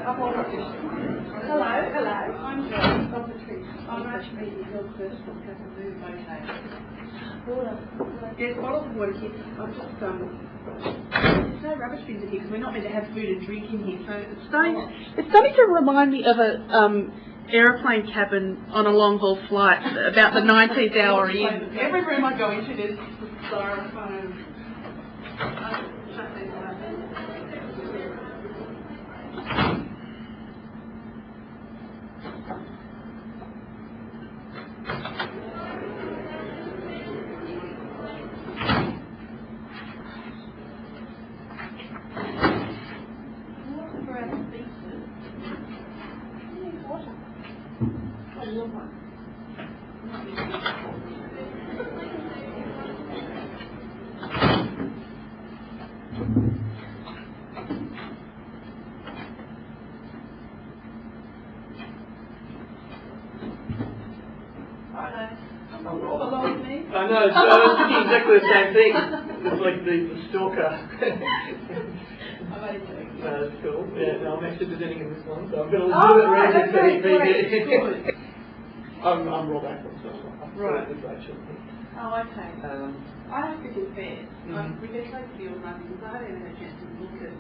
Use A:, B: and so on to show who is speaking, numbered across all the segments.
A: Hello. I'm Patrice. I'm nice to meet you. Your first one hasn't moved. Okay. Water. Yes, bottles of water here. I'm just there's no rubbish bins in here because we're not meant to have food and drink in here. So it's starting to remind me of a aeroplane cabin on a long haul flight about the 19th hour in. Every room I go into there's styrofoam. Shut these out.
B: I know, so I was thinking exactly the same thing. It's like the stalker. That's cool. Yeah, no, I'm actually presenting in this one, so I've got a little bit ready to I'm Rob Ackland, so I'm with Rachel.
A: Oh, okay. I have to confess, we get so field running because I haven't had a chance to look at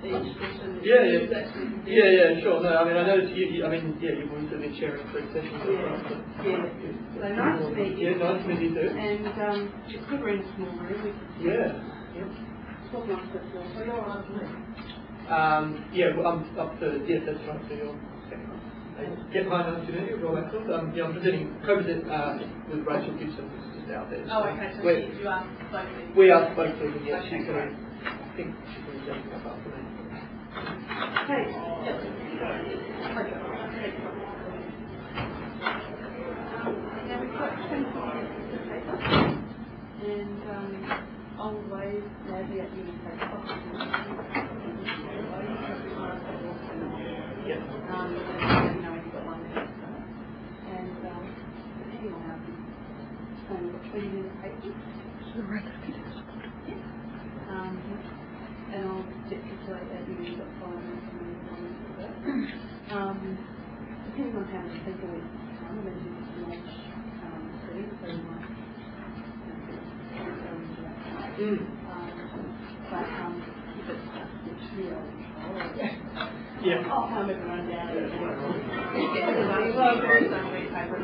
A: each session.
B: Yeah, sure. No, I mean, I noticed you've also been sharing 3 sessions.
A: So nice to meet you.
B: Yeah, nice to meet you too.
A: And it's good we're in a small room.
B: Yeah.
A: It's not nice to feel. So you're on me.
B: Well, I'm up to, that's right, so you're second one. Hi, nice to meet you, Rob Ackland. I'm co-presenting with Rachel Gibson, who's just out there.
A: Oh, okay, so you are spoke to.
B: We are spoke to, yes.
A: Okay,
B: I
A: great.
B: think she's going to jump up after me.
A: Hey. Now we've got 24 minutes of paper, and I'll wave loudly at you and say,
B: Yeah.
A: you know when you've got one there. And depending on how we've got 20 minutes of paper. And I'll gesticulate at you, you've got 5 minutes and then 1 minute to go. Depending on how many people we come, then you can launch settings, so you might but if it's just real I'll calm everyone down and get everybody well, there is some red paper and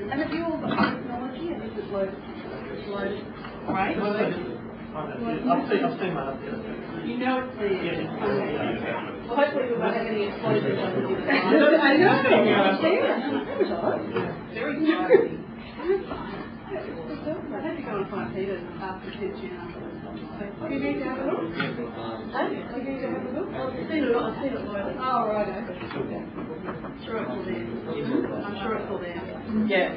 A: and if you all got technology and this is loaded, right?
B: I've seen my update.
A: You know it's there. Well, hopefully we won't have any explosives on the inside. I know. Very exciting. I had to go and find Peter after 10 June afterwards. So, are you going to have a look? Huh? Are you going to have a look? I've seen it loaded. Oh, right. I'm sure it's all there. Yeah.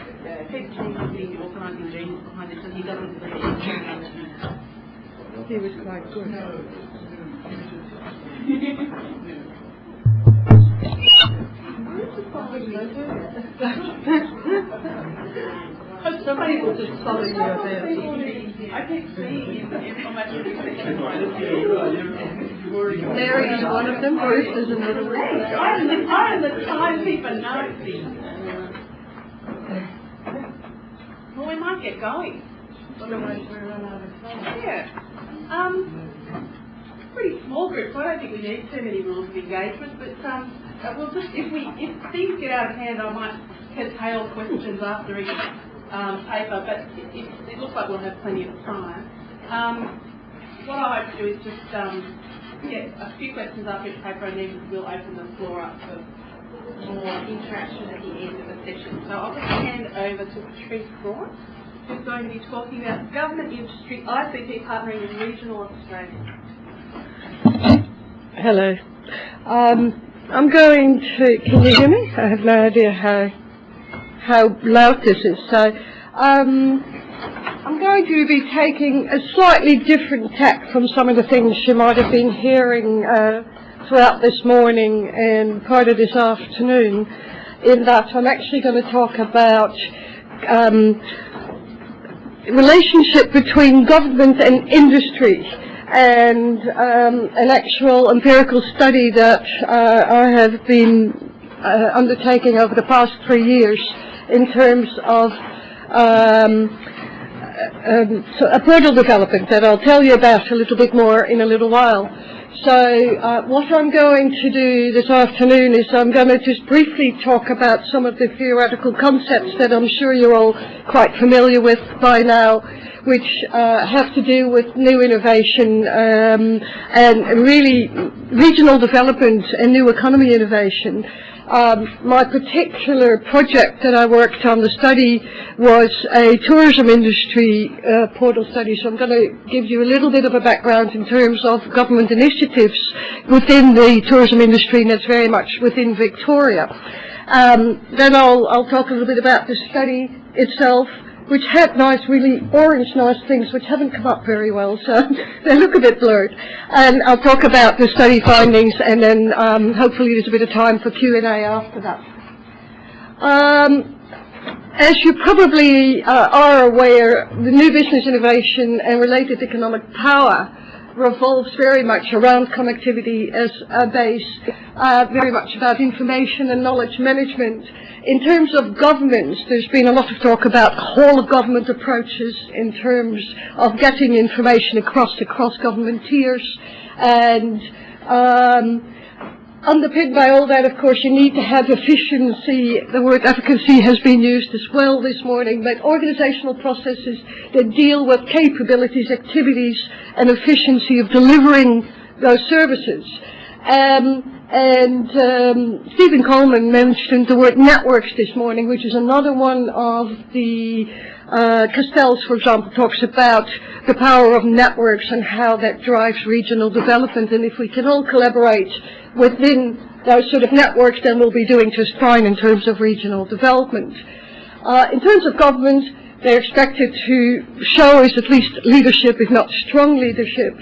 A: Pete's the organising genius behind this, and he doesn't believe it. He was quite good. Somebody will just follow you there. I keep seeing him on my Larry is one of them, Bruce is another one. I'm the timekeeper notes. Well, we might get going. Otherwise we run out of time. Yeah. Pretty small group, so I don't think we need too many rules of engagement, but we'll just, if things get out of hand, I might curtail questions after each paper, but it looks like we'll have plenty of time. What I hope to do is just get a few questions after each paper, and then we'll open the floor up for more interaction at the end of the session. So I'll just hand over to Patrice Braun, who's going to be talking about government industry ICT partnering in regional Australia.
C: Hello. I'm going to, can you hear me? I have no idea how loud this is. So I'm going to be taking a slightly different tack from some of the things you might have been hearing throughout this morning and part of this afternoon, in that I'm actually going to talk about the relationship between government and industry and an actual empirical study that I have been undertaking over the past 3 years in terms of a portal development that I'll tell you about a little bit more in a little while. So what I'm going to do this afternoon is I'm going to just briefly talk about some of the theoretical concepts that I'm sure you're all quite familiar with by now, which have to do with new innovation and really regional development and new economy innovation. My particular project that I worked on, the study, was a tourism industry portal study, so I'm going to give you a little bit of a background in terms of government initiatives within the tourism industry, and it's very much within Victoria. Then I'll talk a little bit about the study itself, which had nice, really nice things which haven't come up very well, so they look a bit blurred. And I'll talk about the study findings, and then hopefully there's a bit of time for Q&A after that. As you probably are aware, the new business innovation and related economic power revolves very much around connectivity as a base, very much about information and knowledge management. In terms of governments, there's been a lot of talk about whole-of-government approaches in terms of getting information across government tiers, and underpinned by all that, of course, you need to have efficiency. The word efficacy has been used as well this morning, but organizational processes that deal with capabilities, activities, and efficiency of delivering those services. Stephen Coleman mentioned the word networks this morning, which is another one of the Castells, for example, talks about the power of networks and how that drives regional development. And if we can all collaborate within those sort of networks, then we'll be doing just fine in terms of regional development. In terms of government, they're expected to show us at least leadership, if not strong leadership,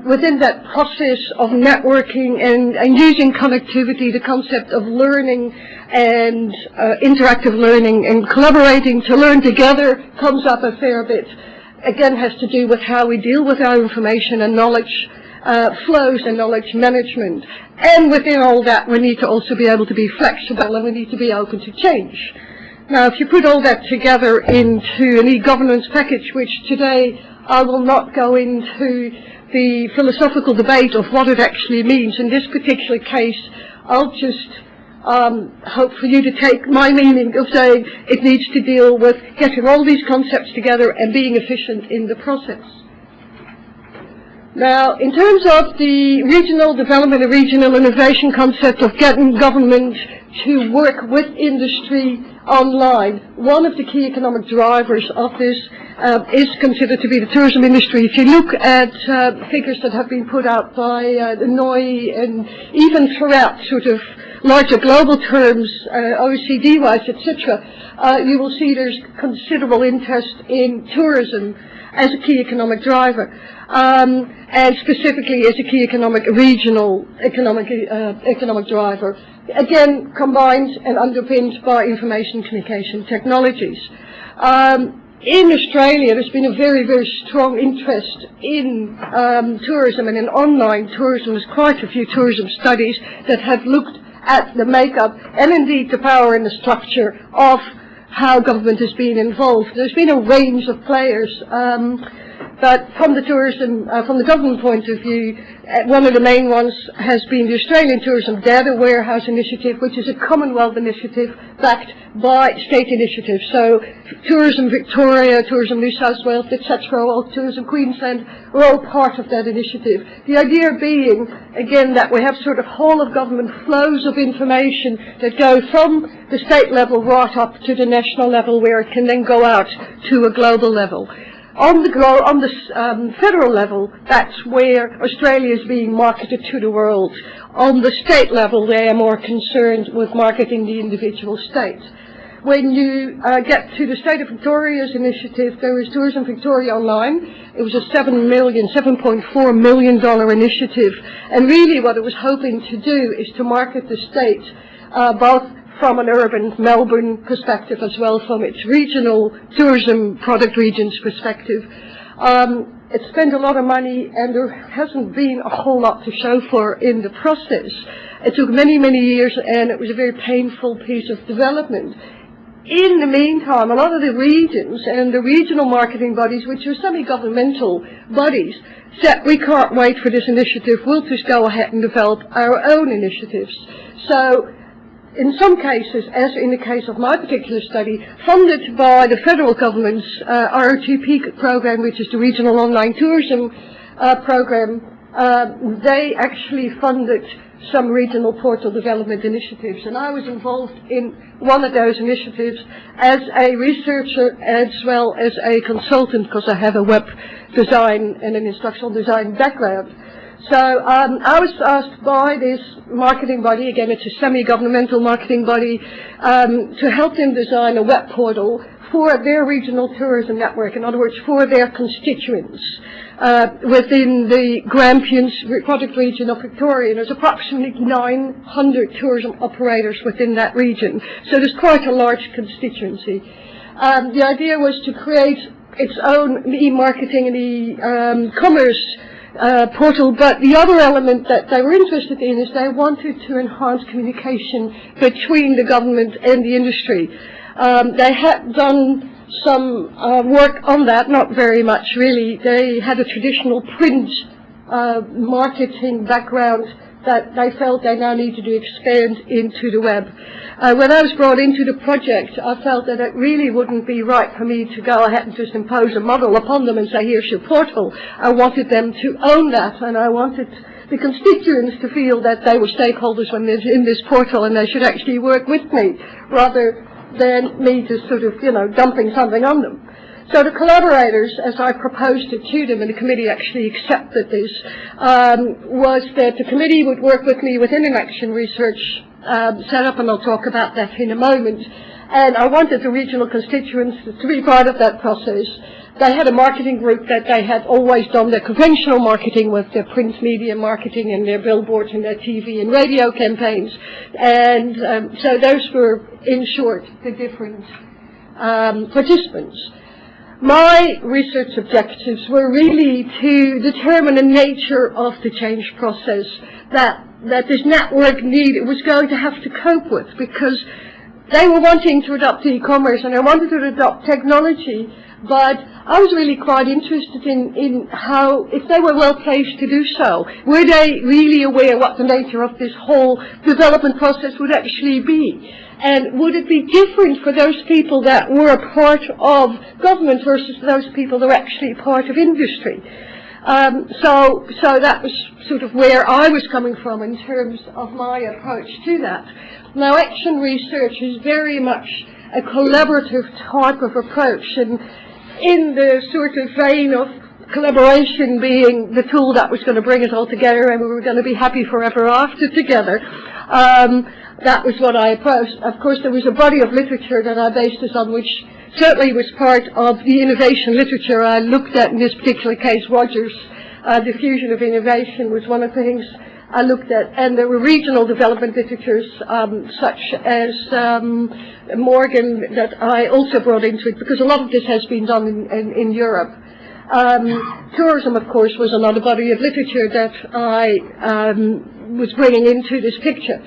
C: within that process of networking and using connectivity, the concept of learning and interactive learning and collaborating to learn together comes up a fair bit. Again, has to do with how we deal with our information and knowledge flows and knowledge management. And within all that, we need to also be able to be flexible, and we need to be open to change. Now, if you put all that together into an e-governance package, which today I will not go into the philosophical debate of what it actually means. In this particular case, I'll just hope for you to take my meaning of saying it needs to deal with getting all these concepts together and being efficient in the process. Now, in terms of the regional development and regional innovation concept of getting government to work with industry online, one of the key economic drivers of this is considered to be the tourism industry. If you look at figures that have been put out by the NOI and even throughout sort of larger global terms, OECD-wise, etc., you will see there's considerable interest in tourism as a key economic driver, and specifically as a key regional economic driver. Again, combined and underpinned by information communication technologies. In Australia, there's been a very, very strong interest in tourism and in online tourism. There's quite a few tourism studies that have looked at the makeup and indeed the power and the structure of how government has been involved. There's been a range of players, but from the government point of view, one of the main ones has been the Australian Tourism Data Warehouse Initiative, which is a Commonwealth initiative backed by state initiatives. So Tourism Victoria, Tourism New South Wales, etc., all Tourism Queensland are all part of that initiative. The idea being, again, that we have sort of whole of government flows of information that go from the state level right up to the national level, where it can then go out to a global level. On the federal level, that's where Australia is being marketed to the world. On the state level, they are more concerned with marketing the individual states. When you get to the state of Victoria's initiative, there is Tourism Victoria Online. It was a $7.4 million initiative. And really what it was hoping to do is to market the state both from an urban Melbourne perspective as well from its regional tourism product regions perspective. it spent a lot of money, and there hasn't been a whole lot to show for in the process. It took many, many years, and it was a very painful piece of development. In the meantime, a lot of the regions and the regional marketing bodies, which are semi-governmental bodies, said, we can't wait for this initiative, we'll just go ahead and develop our own initiatives. So, in some cases, as in the case of my particular study, funded by the federal government's ROTP program, which is the Regional Online Tourism program, they actually funded some regional portal development initiatives. And I was involved in one of those initiatives as a researcher as well as a consultant, because I have a web design and an instructional design background. So I was asked by this marketing body, again it's a semi-governmental marketing body, to help them design a web portal for their regional tourism network, in other words for their constituents within the Grampians project region of Victoria. There's approximately 900 tourism operators within that region, so there's quite a large constituency. The idea was to create its own e-marketing and e-commerce portal, but the other element that they were interested in is they wanted to enhance communication between the government and the industry. They had done some work on that, not very much really. They had a traditional print marketing background that they felt they now needed to expand into the web. When I was brought into the project, I felt that it really wouldn't be right for me to go ahead and just impose a model upon them and say, here's your portal. I wanted them to own that, and I wanted the constituents to feel that they were stakeholders when they're in this portal and they should actually work with me, rather than me just sort of, dumping something on them. So the collaborators, as I proposed it to them, and the committee actually accepted this, was that the committee would work with me within an action research setup, and I'll talk about that in a moment. And I wanted the regional constituents to be part of that process. They had a marketing group that they had always done their conventional marketing with, their print media marketing and their billboards and their TV and radio campaigns. And so those were, in short, the different participants. My research objectives were really to determine the nature of the change process that this network was going to have to cope with, because they were wanting to adopt e-commerce and they wanted to adopt technology, but I was really quite interested in how, if they were well placed to do so, were they really aware what the nature of this whole development process would actually be? And would it be different for those people that were a part of government versus those people that were actually part of industry? So that was sort of where I was coming from in terms of my approach to that. Now, action research is very much a collaborative type of approach, and in the sort of vein of collaboration being the tool that was going to bring it all together and we were going to be happy forever after together, that was what I approached. Of course, there was a body of literature that I based this on, which certainly was part of the innovation literature I looked at. In this particular case, Rogers' diffusion of innovation was one of the things I looked at. And there were regional development literatures, such as Morgan, that I also brought into it, because a lot of this has been done in Europe. Tourism, of course, was another body of literature that I was bringing into this picture.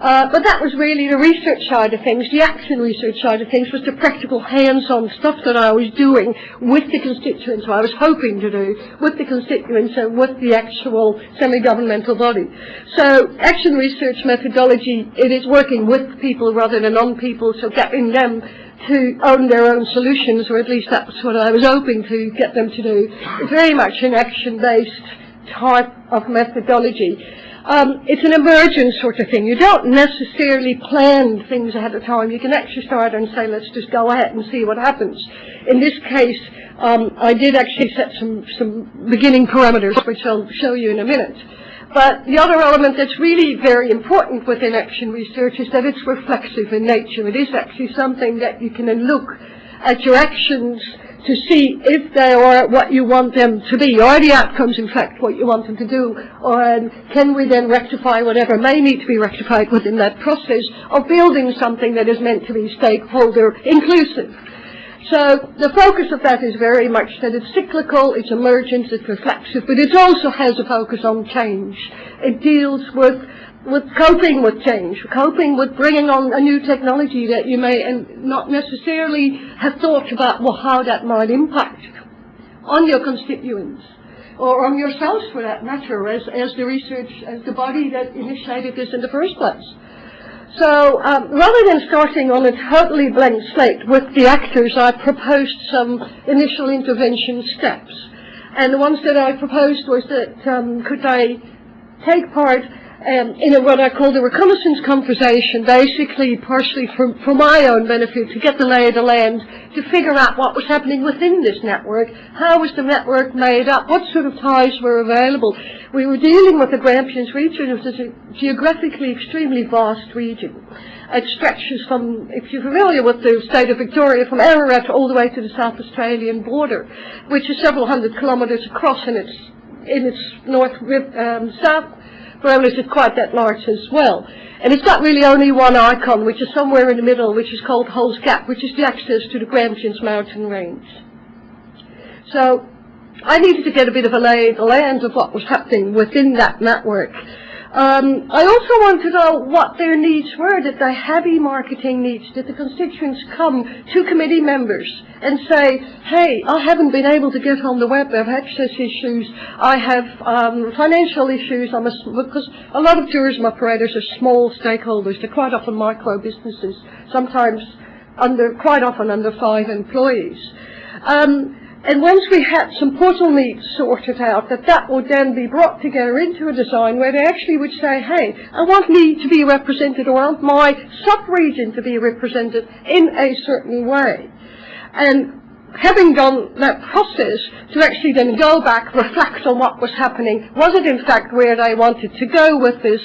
C: But that was really the research side of things. The action research side of things was the practical hands-on stuff that I was doing with the constituents, or I was hoping to do, with the constituents and with the actual semi-governmental body. So action research methodology, it is working with people rather than on people, so getting them to own their own solutions, or at least that's what I was hoping to get them to do. It's very much an action-based type of methodology. It's an emergent sort of thing. You don't necessarily plan things ahead of time. You can actually start and say, let's just go ahead and see what happens. In this case, I did actually set some beginning parameters, which I'll show you in a minute. But the other element that's really very important within action research is that it's reflexive in nature. It is actually something that you can then look at your actions to see if they are what you want them to be. Are the outcomes, in fact, what you want them to do? Or can we then rectify whatever may need to be rectified within that process of building something that is meant to be stakeholder inclusive? So the focus of that is very much that it's cyclical, it's emergent, it's reflexive, but it also has a focus on change. It deals with coping with change, coping with bringing on a new technology that you may not necessarily have thought about, well, how that might impact on your constituents, or on yourselves for that matter, as the body that initiated this in the first place. So rather than starting on a totally blank slate with the actors, I proposed some initial intervention steps. And the ones that I proposed was that could they take part in what I call the reconnaissance conversation, basically partially for my own benefit, to get the lay of the land, to figure out what was happening within this network, how was the network made up, what sort of ties were available. We were dealing with the Grampians region, which is a geographically extremely vast region. It stretches from, if you're familiar with the state of Victoria, from Ararat all the way to the South Australian border, which is several hundred kilometres across in its south. Braun is quite that large as well. And it's got really only one icon, which is somewhere in the middle, which is called Hole's Gap, which is the access to the Grampians mountain range. So I needed to get a bit of a lay of the land of what was happening within that network. I also wanted to know what their needs were. Did they have e-marketing needs? Did the constituents come to committee members and say, hey, I haven't been able to get on the web, I have access issues, I have financial issues, because a lot of tourism operators are small stakeholders, they're quite often micro businesses, sometimes quite often under 5 employees. And once we had some portal needs sorted out, that would then be brought together into a design where they actually would say, hey, I want me to be represented, or I want my sub-region to be represented in a certain way. And having done that process, to actually then go back, reflect on what was happening, was it in fact where they wanted to go with this,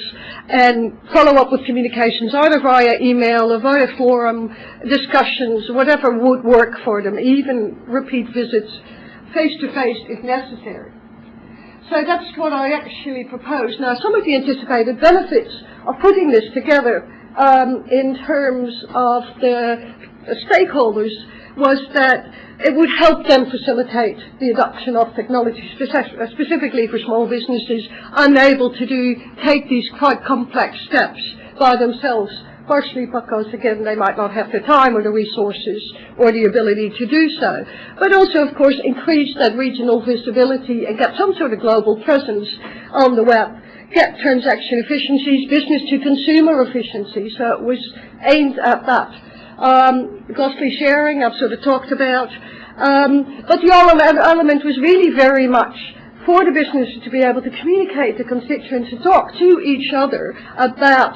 C: and follow up with communications either via email or via forum discussions, whatever would work for them, even repeat visits face-to-face if necessary. So that's what I actually proposed. Now, some of the anticipated benefits of putting this together in terms of the stakeholders was that it would help them facilitate the adoption of technology, specifically for small businesses unable to take these quite complex steps by themselves, partially because, again, they might not have the time or the resources or the ability to do so, but also, of course, increase that regional visibility and get some sort of global presence on the web, get transaction efficiencies, business-to-consumer efficiency, so it was aimed at that. Costly sharing, I've sort of talked about, but the element was really very much for the businesses to be able to communicate to constituents, to talk to each other about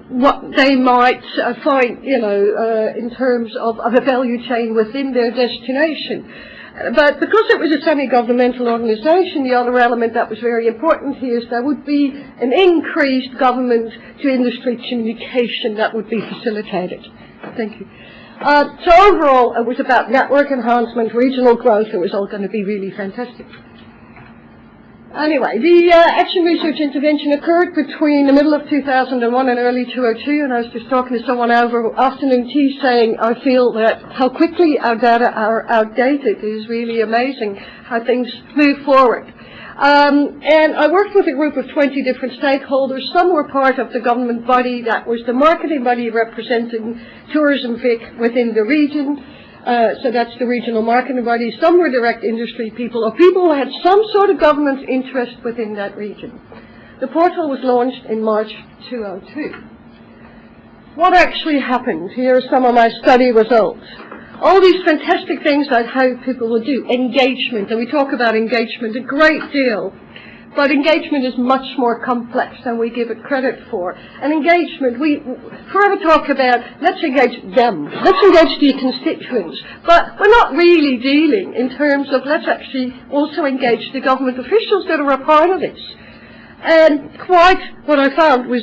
C: what they might find, in terms of a value chain within their destination. But because it was a semi-governmental organisation, the other element that was very important here is there would be an increased government-to-industry communication that would be facilitated. Thank you. So overall, it was about network enhancement, regional growth. It was all going to be really fantastic. Anyway, the action research intervention occurred between the middle of 2001 and early 2002, and I was just talking to someone over afternoon tea saying I feel that how quickly our data are outdated is really amazing, how things move forward. And I worked with a group of 20 different stakeholders. Some were part of the government body that was the marketing body representing Tourism Vic within the region. So that's the regional marketing body. Some were direct industry people or people who had some sort of government interest within that region. The portal was launched in March 2002. What actually happened? Here are some of my study results. All these fantastic things I hope people will do. Engagement, and we talk about engagement a great deal. But engagement is much more complex than we give it credit for. And engagement, we forever talk about, let's engage them, let's engage the constituents. But we're not really dealing in terms of let's actually also engage the government officials that are a part of this. And what I found was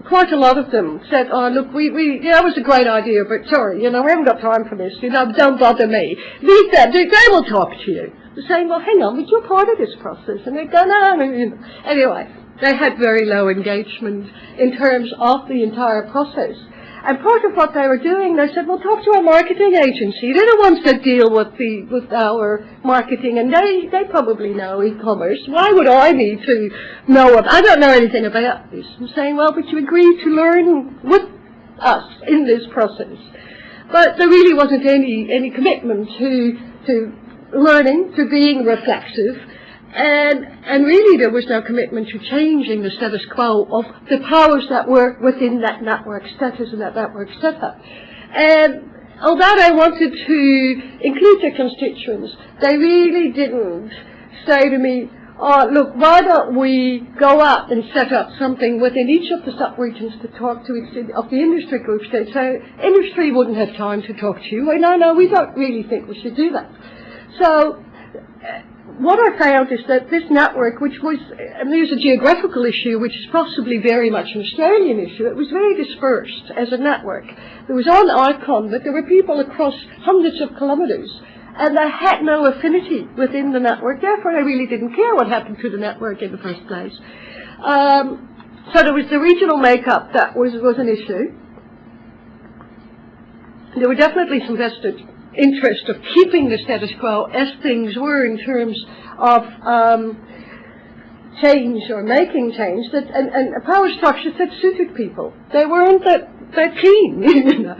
C: quite a lot of them said, oh look, that was a great idea, but sorry, we haven't got time for this, don't bother me. Leave that, they will talk to you. Saying, well, hang on, but you're part of this process. And they go, no. Anyway, they had very low engagement in terms of the entire process. And part of what they were doing, they said, well, talk to our marketing agency. They're the ones that deal with our marketing, and they probably know e-commerce. Why would I need to know I don't know anything about this. I'm saying, well, but you agreed to learn with us in this process. But there really wasn't any commitment to learning, to being reflexive, and really there was no commitment to changing the status quo of the powers that were within that network status and that network setup. And although they wanted to include their constituents, they really didn't say to me, oh, look, why don't we go out and set up something within each of the sub-regions to talk to each of the industry groups? They'd say, industry wouldn't have time to talk to you. Well, no, we don't really think we should do that. So what I found is that this network, which was, and there's a geographical issue, which is possibly very much an Australian issue, it was very dispersed as a network. It was on Icon, but there were people across hundreds of kilometres, and they had no affinity within the network. Therefore, they really didn't care what happened to the network in the first place. So there was the regional makeup that was an issue. There were definitely some vested interest of keeping the status quo as things were in terms of change or making change, and power structures that suited people. They weren't that keen, you know.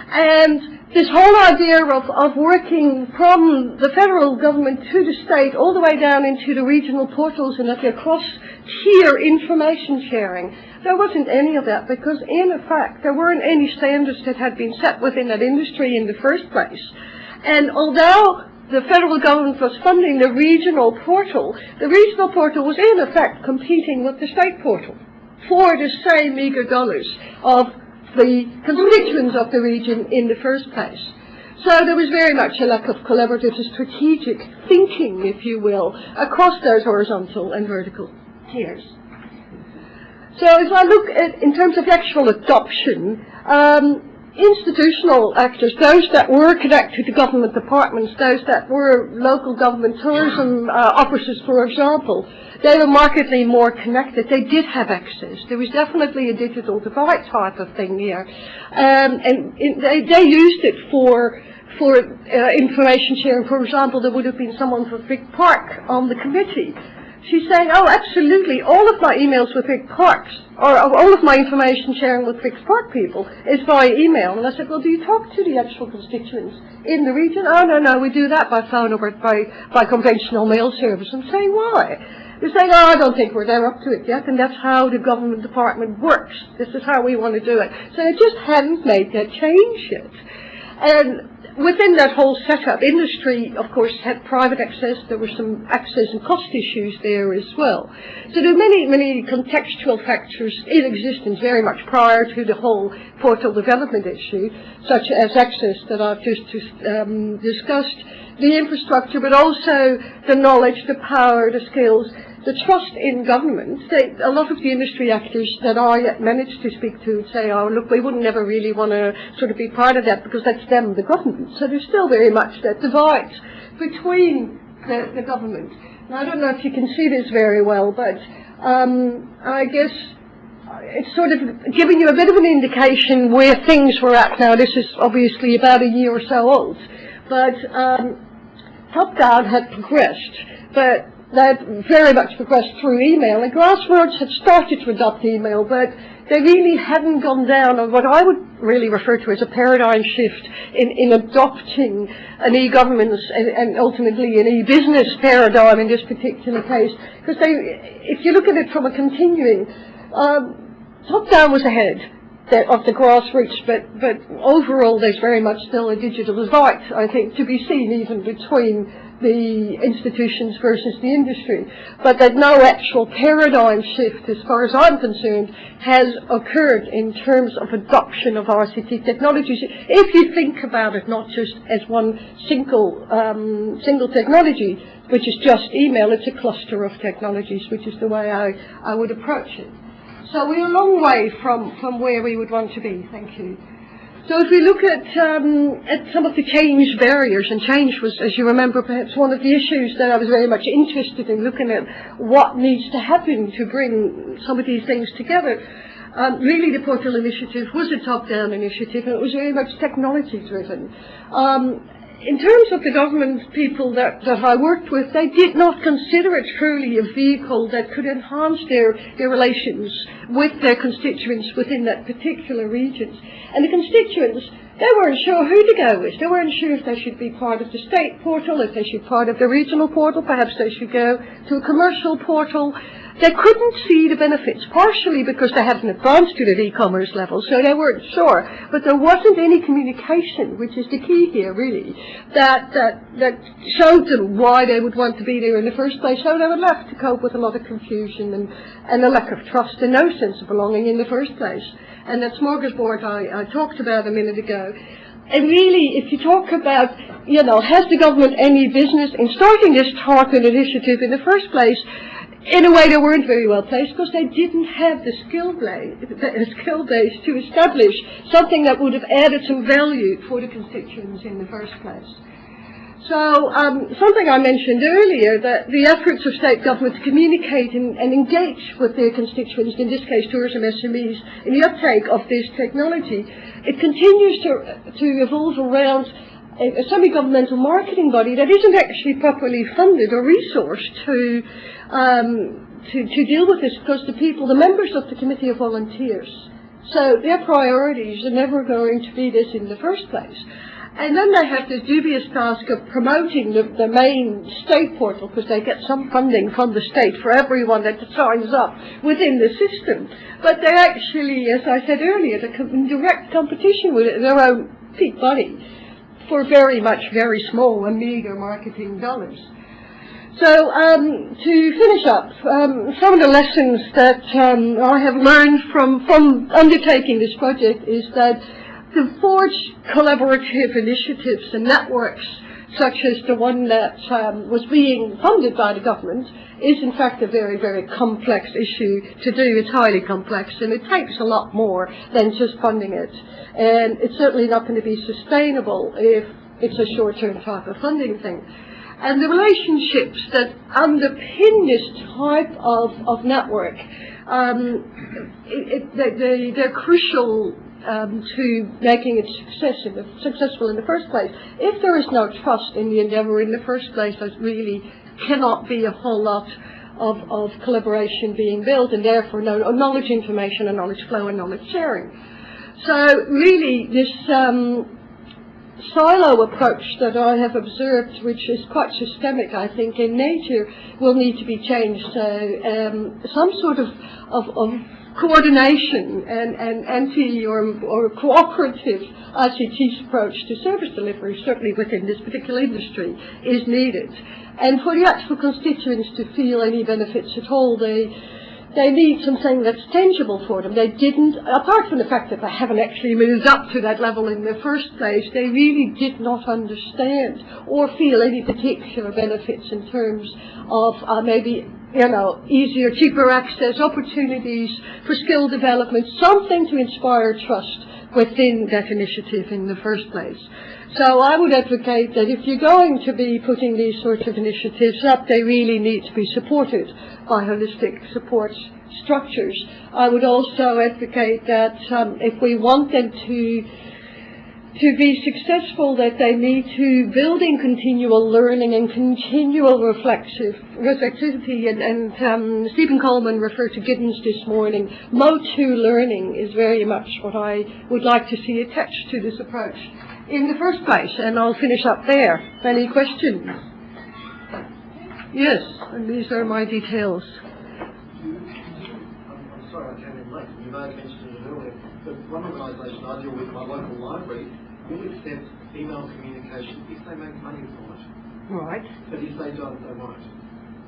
C: And this whole idea of working from the federal government to the state all the way down into the regional portals and across tier information sharing, there wasn't any of that, because in effect there weren't any standards that had been set within that industry in the first place. And although the federal government was funding the regional portal was in effect competing with the state portal for the same meager dollars of the constituents of the region in the first place. So there was very much a lack of collaborative and strategic thinking, if you will, across those horizontal and vertical tiers. So if I look at, in terms of actual adoption, institutional actors, those that were connected to government departments, those that were local government tourism officers, for example, they were markedly more connected. They did have access. There was definitely a digital divide type of thing here. And they used it for information sharing. For example, there would have been someone from Vic Park on the committee. She's saying, oh, absolutely, all of my emails with Vic Parks, or all of my information sharing with Vic Park people is via email. And I said, well, do you talk to the actual constituents in the region? Oh, no, we do that by phone or by conventional mail service. I'm saying, why? They're saying, oh, I don't think we're there up to it yet, and that's how the government department works. This is how we want to do it. So they just hadn't made that change yet. And within that whole setup, industry, of course, had private access. There were some access and cost issues there as well. So there are many contextual factors in existence very much prior to the whole portal development issue, such as access that I've just discussed, the infrastructure, but also the knowledge, the power, the skills, the trust in government. A lot of the industry actors that I managed to speak to say, oh, look, we wouldn't never really want to sort of be part of that because that's them, the government. So there's still very much that divide between the government. Now, I don't know if you can see this very well, but I guess it's sort of giving you a bit of an indication where things were at now. This is obviously about a year or so old. But top-down had progressed, but that very much progressed through email. And grassroots had started to adopt email, but they really hadn't gone down on what I would really refer to as a paradigm shift in adopting an e-government and ultimately an e-business paradigm in this particular case. Because if you look at it from a continuing, top-down was ahead of the grassroots, but overall there's very much still a digital divide, I think, to be seen even between the institutions versus the industry. But that no actual paradigm shift, as far as I'm concerned, has occurred in terms of adoption of RCT technologies. If you think about it not just as one single technology, which is just email, it's a cluster of technologies, which is the way I would approach it. So we're a long way from where we would want to be. Thank you. So if we look at some of the change barriers, and change was, as you remember, perhaps one of the issues that I was very much interested in looking at what needs to happen to bring some of these things together. Really, the portal initiative was a top-down initiative, and it was very much technology-driven. In terms of the government people that I worked with, they did not consider it truly a vehicle that could enhance their relations with their constituents within that particular region. And the constituents, they weren't sure who to go with. They weren't sure if they should be part of the state portal, if they should be part of the regional portal, perhaps they should go to a commercial portal. They couldn't see the benefits, partially because they hadn't advanced to the e-commerce level, so they weren't sure. But there wasn't any communication, which is the key here, really, that showed them why they would want to be there in the first place. So they were left to cope with a lot of confusion and a lack of trust and no sense of belonging in the first place. And that smorgasbord I talked about a minute ago. And really, if you talk about, has the government any business in starting this targeted initiative in the first place, in a way they weren't very well placed because they didn't have the skill base to establish something that would have added some value for the constituents in the first place. So something I mentioned earlier, that the efforts of state government to communicate and engage with their constituents, in this case tourism SMEs, in the uptake of this technology, it continues to evolve around a semi-governmental marketing body that isn't actually properly funded or resourced to deal with this, because the members of the committee are volunteers. So their priorities are never going to be this in the first place. And then they have this dubious task of promoting the main state portal, because they get some funding from the state for everyone that signs up within the system. But they're actually, as I said earlier, they're in direct competition with their own peak body for very small and meager marketing dollars. So to finish up, some of the lessons that I have learned from undertaking this project is that to forge collaborative initiatives and networks, such as the one that was being funded by the government, is in fact a very, very complex issue to do. It's highly complex, and it takes a lot more than just funding it. And it's certainly not going to be sustainable if it's a short-term type of funding thing. And the relationships that underpin this type of network, they're crucial to making it successful in the first place. If there is no trust in the endeavour in the first place, there really cannot be a whole lot of collaboration being built, and therefore no knowledge information and knowledge flow and knowledge sharing. So really this silo approach that I have observed, which is quite systemic, I think, in nature, will need to be changed. So some sort of coordination and anti or cooperative ICT approach to service delivery, certainly within this particular industry, is needed. And for the actual constituents to feel any benefits at all, they need something that's tangible for them. They didn't, apart from the fact that they haven't actually moved up to that level in the first place, they really did not understand or feel any particular benefits in terms of maybe, easier, cheaper access, opportunities for skill development, something to inspire trust within that initiative in the first place. So I would advocate that if you're going to be putting these sorts of initiatives up, they really need to be supported by holistic support structures. I would also advocate that if we want them to be successful, that they need to build in continual learning and continual reflexivity. And Stephen Coleman referred to Giddens this morning. Mode 2 learning is very much what I would like to see attached to this approach in the first place. And I'll finish up there. Any questions? Yes, and these are my details.
D: I'm sorry I came in late. You may have mentioned it earlier, but one organisation I deal with, my local library, will accept email communication if they make money from it.
C: Right.
D: But if they don't, they won't.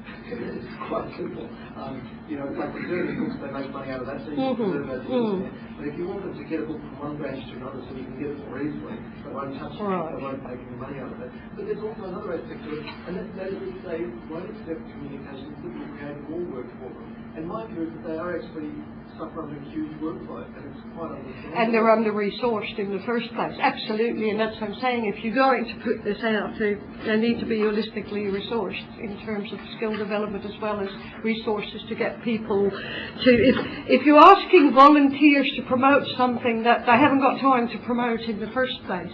D: It's quite simple. Like reserving books, they make money out of that, so you can reserve those books. But if you want them to get a book from one branch to another so you can get it more easily, they won't touch it, they won't make any money out of it. But there's also another aspect to it, and that is that they won't accept communications that will create more work for them. And my view is that they are actually suffer under a huge workload, and it's quite understandable.
C: And they're under-resourced in the first place. Absolutely, and that's what I'm saying. If you're going to put this out, they need to be holistically resourced in terms of skill development as well as resources to get people to... If you're asking volunteers to promote something that they haven't got time to promote in the first place,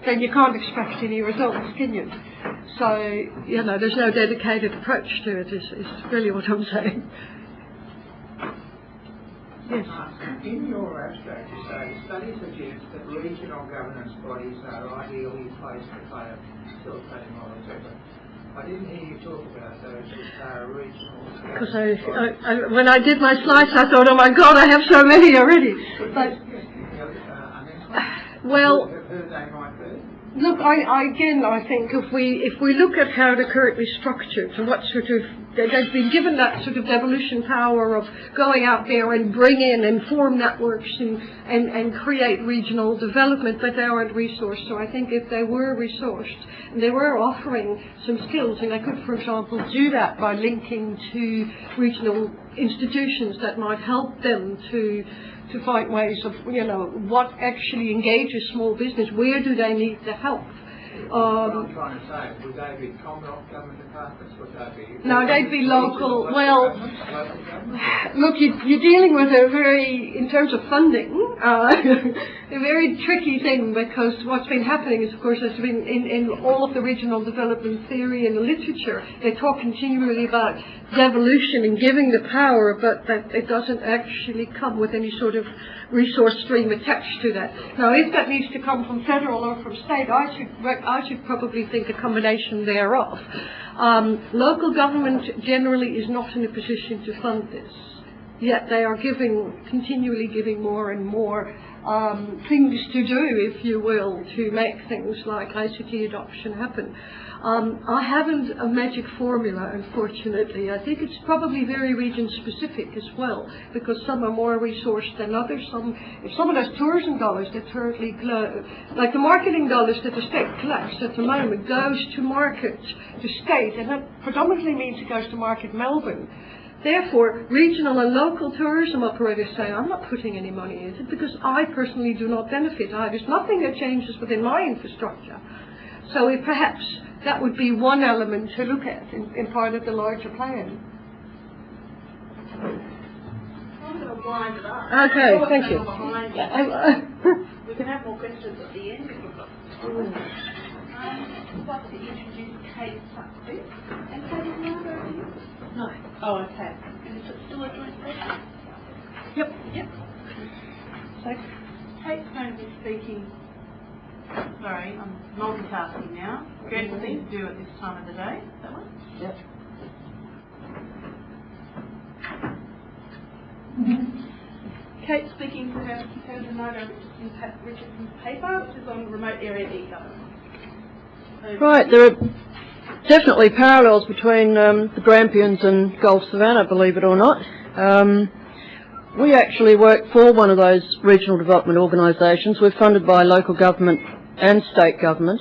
C: then you can't expect any results, can you? So, you know, there's no dedicated approach to it, is really what I'm saying. Yes.
E: In your abstract, you say studies suggest that regional governance bodies are ideally placed to play a facilitating role, etc. I didn't hear you talk about those which are regional.
C: Because when I did my slides, I thought, oh my God, I have so many already. But well, look, I think if we look at how they're currently structured and what sort of, they've been given that sort of devolution power of going out there and bring in and form networks and create regional development, but they aren't resourced. So I think if they were resourced and they were offering some skills, and they could, for example, do that by linking to regional institutions that might help them to find ways of, you know, what actually engages small business, where do they need the help?
E: What I'm trying to say, would they be Commonwealth government departments? Would they be...
C: No, they'd be local. Well, look, you're dealing with a very, in terms of funding, a very tricky thing, because what's been happening is, of course, there's been in all of the regional development theory and the literature, they talk continually about devolution and giving the power, but that it doesn't actually come with any sort of resource stream attached to that. Now, if that needs to come from federal or from state, I should probably think a combination thereof. Local government generally is not in a position to fund this, yet they are continually giving more and more things to do, if you will, to make things like ICT adoption happen. I haven't a magic formula, unfortunately. I think it's probably very region specific as well, because some are more resourced than others. If some of those tourism dollars that currently like the marketing dollars that the state collects at the moment goes to market, to state, and that predominantly means it goes to market Melbourne. Therefore, regional and local tourism operators say, I'm not putting any money into it because I personally do not benefit. There's nothing that changes within my infrastructure. So perhaps that would be one element to look at in part of the larger plan.
A: I'm going to blind it up.
C: Okay, thank you.
A: We can have more questions at the end if we've got time. I'd like to introduce Kate Sutcliffe. And Kate, is Margot here? No. Oh, okay. And is it still a joint session?
C: Yep.
A: So Kate's going to be speaking. Sorry, I'm multitasking now. Great thing to do at this time of the day. That one?
C: Yep.
A: Kate speaking to her Senator Margot Richardson's paper, which is on remote area e-government.
F: Right, there are definitely parallels between the Grampians and Gulf Savannah, believe it or not. We actually work for one of those regional development organisations. We're funded by local government and state government,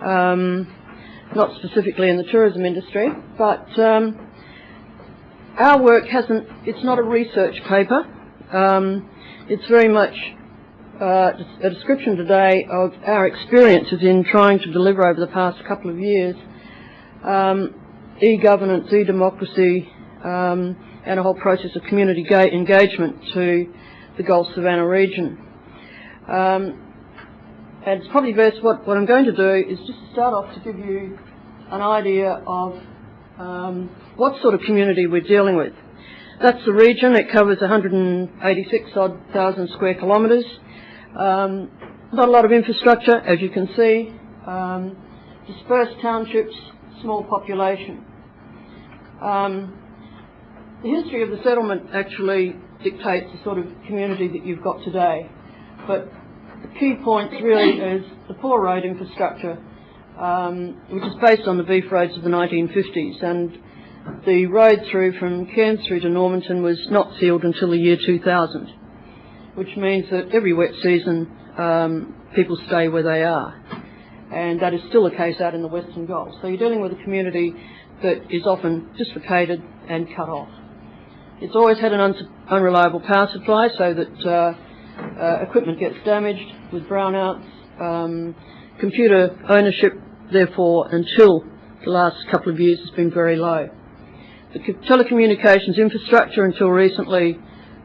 F: not specifically in the tourism industry, but our work it's not a research paper. It's very much a description today of our experiences in trying to deliver over the past couple of years e-governance, e-democracy, and a whole process of community engagement to the Gulf Savannah region. And it's probably best what I'm going to do is just start off to give you an idea of what sort of community we're dealing with. That's the region. It covers 186,000 square kilometres. Not a lot of infrastructure, as you can see. Dispersed townships, small population. The history of the settlement actually dictates the sort of community that you've got today. But the key points really is the poor road infrastructure, which is based on the beef roads of the 1950s, and the road through from Cairns through to Normanton was not sealed until the year 2000, which means that every wet season people stay where they are, and that is still the case out in the Western Gulf. So you're dealing with a community that is often dislocated and cut off. It's always had an unreliable power supply, so that equipment gets damaged with brownouts. Computer ownership, therefore, until the last couple of years has been very low. The telecommunications infrastructure until recently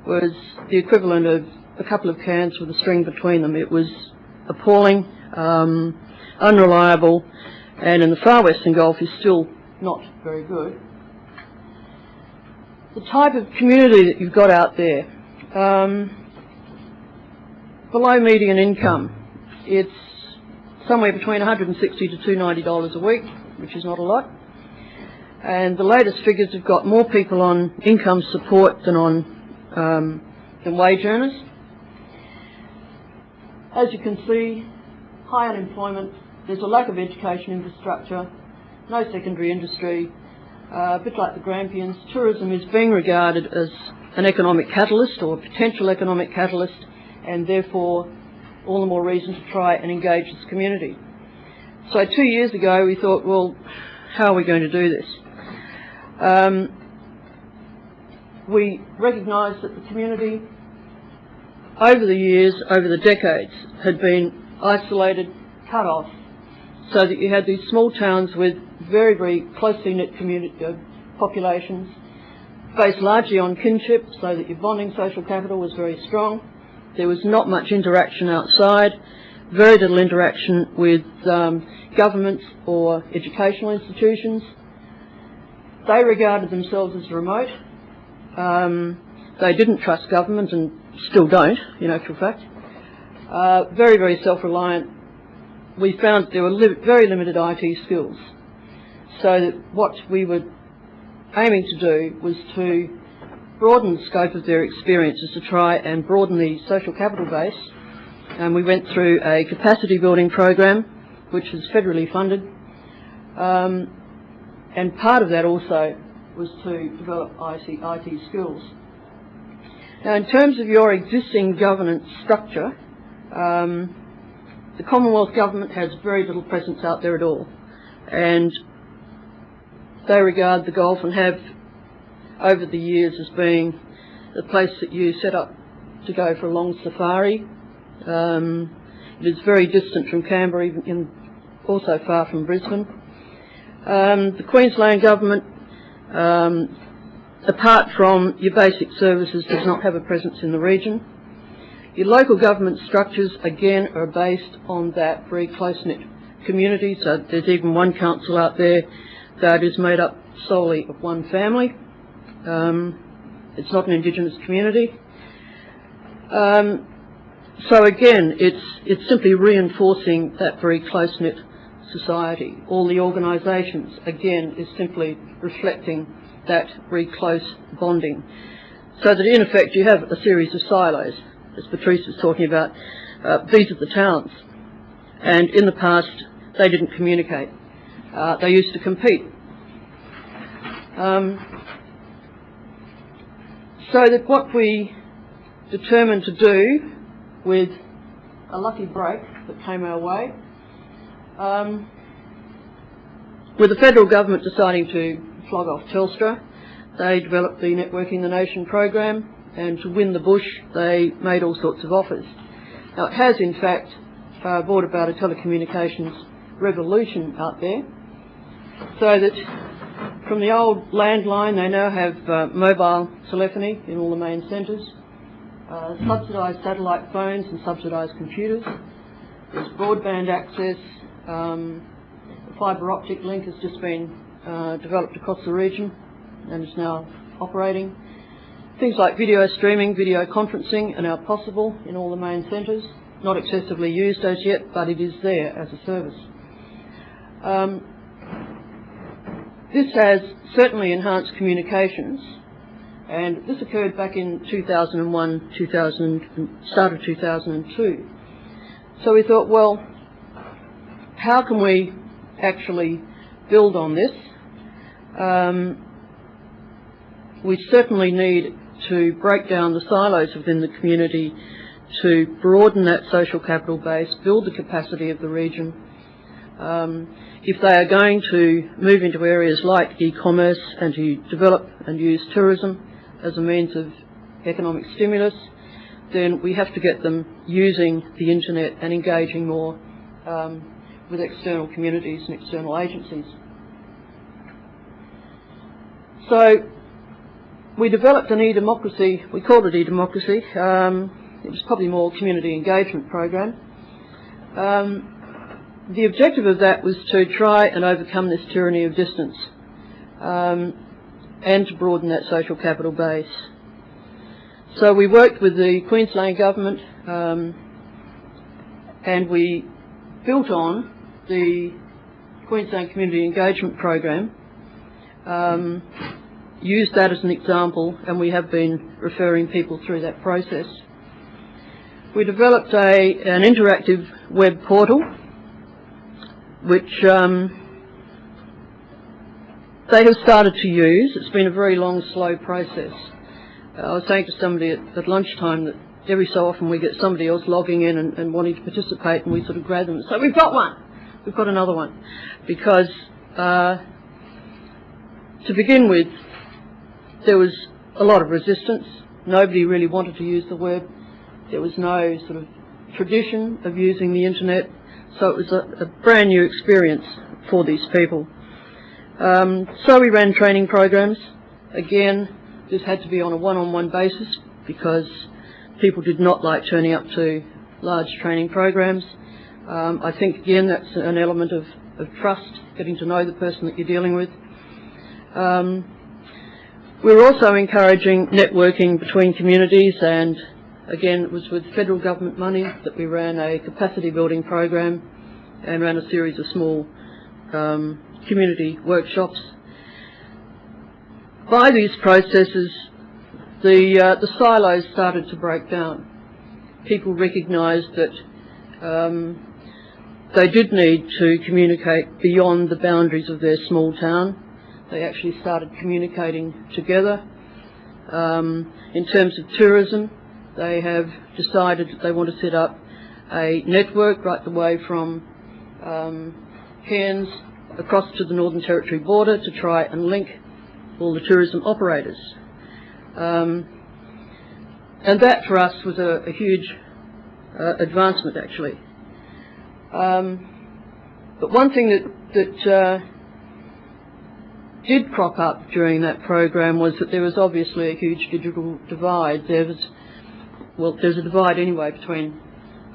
F: was the equivalent of a couple of cans with a string between them. It was appalling, unreliable, and in the far western Gulf is still not very good. The type of community that you've got out there, below median income, it's somewhere between $160 to $290 a week, which is not a lot. And the latest figures have got more people on income support than wage earners. As you can see, high unemployment, there's a lack of education infrastructure, no secondary industry. A bit like the Grampians, tourism is being regarded as an economic catalyst or a potential economic catalyst, and therefore all the more reason to try and engage this community. So 2 years ago we thought, well, how are we going to do this? We recognised that the community over the years, over the decades, had been isolated, cut off, so that you had these small towns with very, very closely knit populations, based largely on kinship, so that your bonding social capital was very strong. There was not much interaction outside, very little interaction with governments or educational institutions. They regarded themselves as remote. They didn't trust government and still don't, in actual fact. Very, very self-reliant. We found there were very limited IT skills. So that what we were aiming to do was to broaden the scope of their experiences, to try and broaden the social capital base. And we went through a capacity building program, which was federally funded. And part of that also was to develop IT skills. Now, in terms of your existing governance structure, the Commonwealth Government has very little presence out there at all. And they regard the Gulf and have over the years as being the place that you set up to go for a long safari. It is very distant from Canberra, even also far from Brisbane. The Queensland Government, apart from your basic services, does not have a presence in the region. Your local government structures, again, are based on that very close-knit community. So there's even one council out there that is made up solely of one family. It's not an Indigenous community. So again, it's simply reinforcing that very close-knit society. All the organisations, again, is simply reflecting that very close bonding. So that in effect you have a series of silos, as Patrice was talking about. These are the towns. And in the past, they didn't communicate. They used to compete. So that what we determined to do, with a lucky break that came our way, with the federal government deciding to flog off Telstra, they developed the Networking the Nation program, and to win the bush they made all sorts of offers. Now it has in fact brought about a telecommunications revolution out there, so that from the old landline they now have mobile telephony in all the main centres, subsidised satellite phones and subsidised computers. There's broadband access. The fibre optic link has just been developed across the region and is now operating. Things like video streaming, video conferencing are now possible in all the main centres. Not excessively used as yet, but it is there as a service. This has certainly enhanced communications, and this occurred back in 2001, start of 2002. So we thought, well, how can we actually build on this? We certainly need to break down the silos within the community, to broaden that social capital base, build the capacity of the region. If they are going to move into areas like e-commerce and to develop and use tourism, as a means of economic stimulus, then we have to get them using the internet and engaging more with external communities and external agencies. So we developed an e-democracy, we called it e-democracy, it was probably more community engagement program. The objective of that was to try and overcome this tyranny of distance and to broaden that social capital base. So we worked with the Queensland government and we built on the Queensland Community Engagement Program, used that as an example, and we have been referring people through that process. We developed an interactive web portal which they have started to use. It's been a very long, slow process. I was saying to somebody at lunchtime that every so often we get somebody else logging in and wanting to participate, and we sort of grab them and say, we've got one, we've got another one. Because to begin with, there was a lot of resistance. Nobody really wanted to use the web. There was no sort of tradition of using the internet, so it was a brand new experience for these people. So we ran training programs. Again, this had to be on a one-on-one basis because people did not like turning up to large training programs. I think, again, that's an element of trust, getting to know the person that you're dealing with. We were also encouraging networking between communities, and again, it was with federal government money that we ran a capacity building program and ran a series of small community workshops. By these processes, the silos started to break down. People recognised that they did need to communicate beyond the boundaries of their small town. They actually started communicating together. In terms of tourism, they have decided that they want to set up a network right the way from Cairns across to the Northern Territory border to try and link all the tourism operators. And that for us was a huge advancement, actually. But one thing that did crop up during that program was that there was obviously a huge digital divide. There's a divide anyway between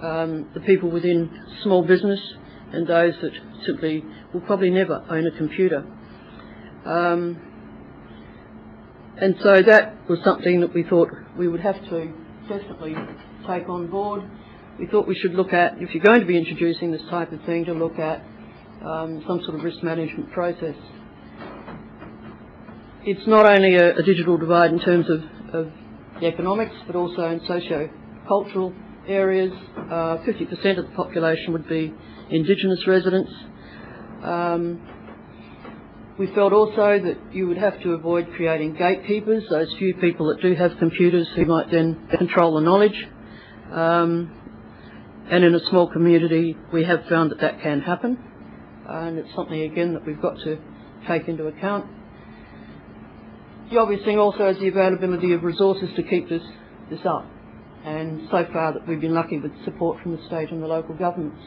F: the people within small business and those that simply will probably never own a computer. And so that was something that we thought we would have to definitely take on board. We thought we should look at, if you're going to be introducing this type of thing, to look at some sort of risk management process. It's not only a digital divide in terms of the economics, but also in socio-cultural areas. 50% of the population would be Indigenous residents. We felt also that you would have to avoid creating gatekeepers, those few people that do have computers who might then control the knowledge. And in a small community, we have found that that can happen. And it's something, again, that we've got to take into account. The obvious thing also is the availability of resources to keep this up. And so far that we've been lucky with support from the state and the local governments.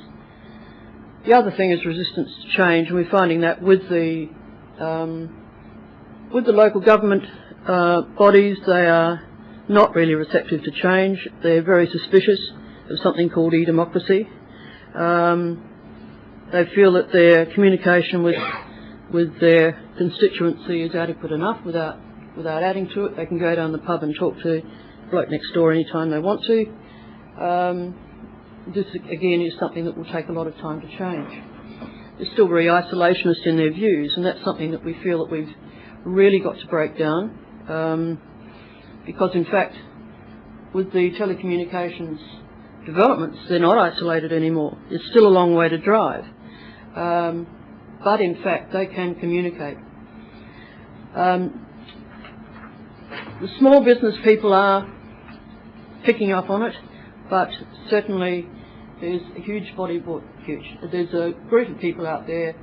F: The other thing is resistance to change, and we're finding that with the local government bodies, they are not really receptive to change. They're very suspicious of something called e-democracy. They feel that their communication with their constituency is adequate enough without adding to it. They can go down the pub and talk to the bloke next door anytime they want to. This, again, is something that will take a lot of time to change. They're still very isolationist in their views, and that's something that we feel that we've really got to break down. Because, in fact, with the telecommunications developments, they're not isolated anymore. It's still a long way to drive. But, in fact, they can communicate. The small business people are picking up on it, but certainly there's a huge body, there's a group of people out there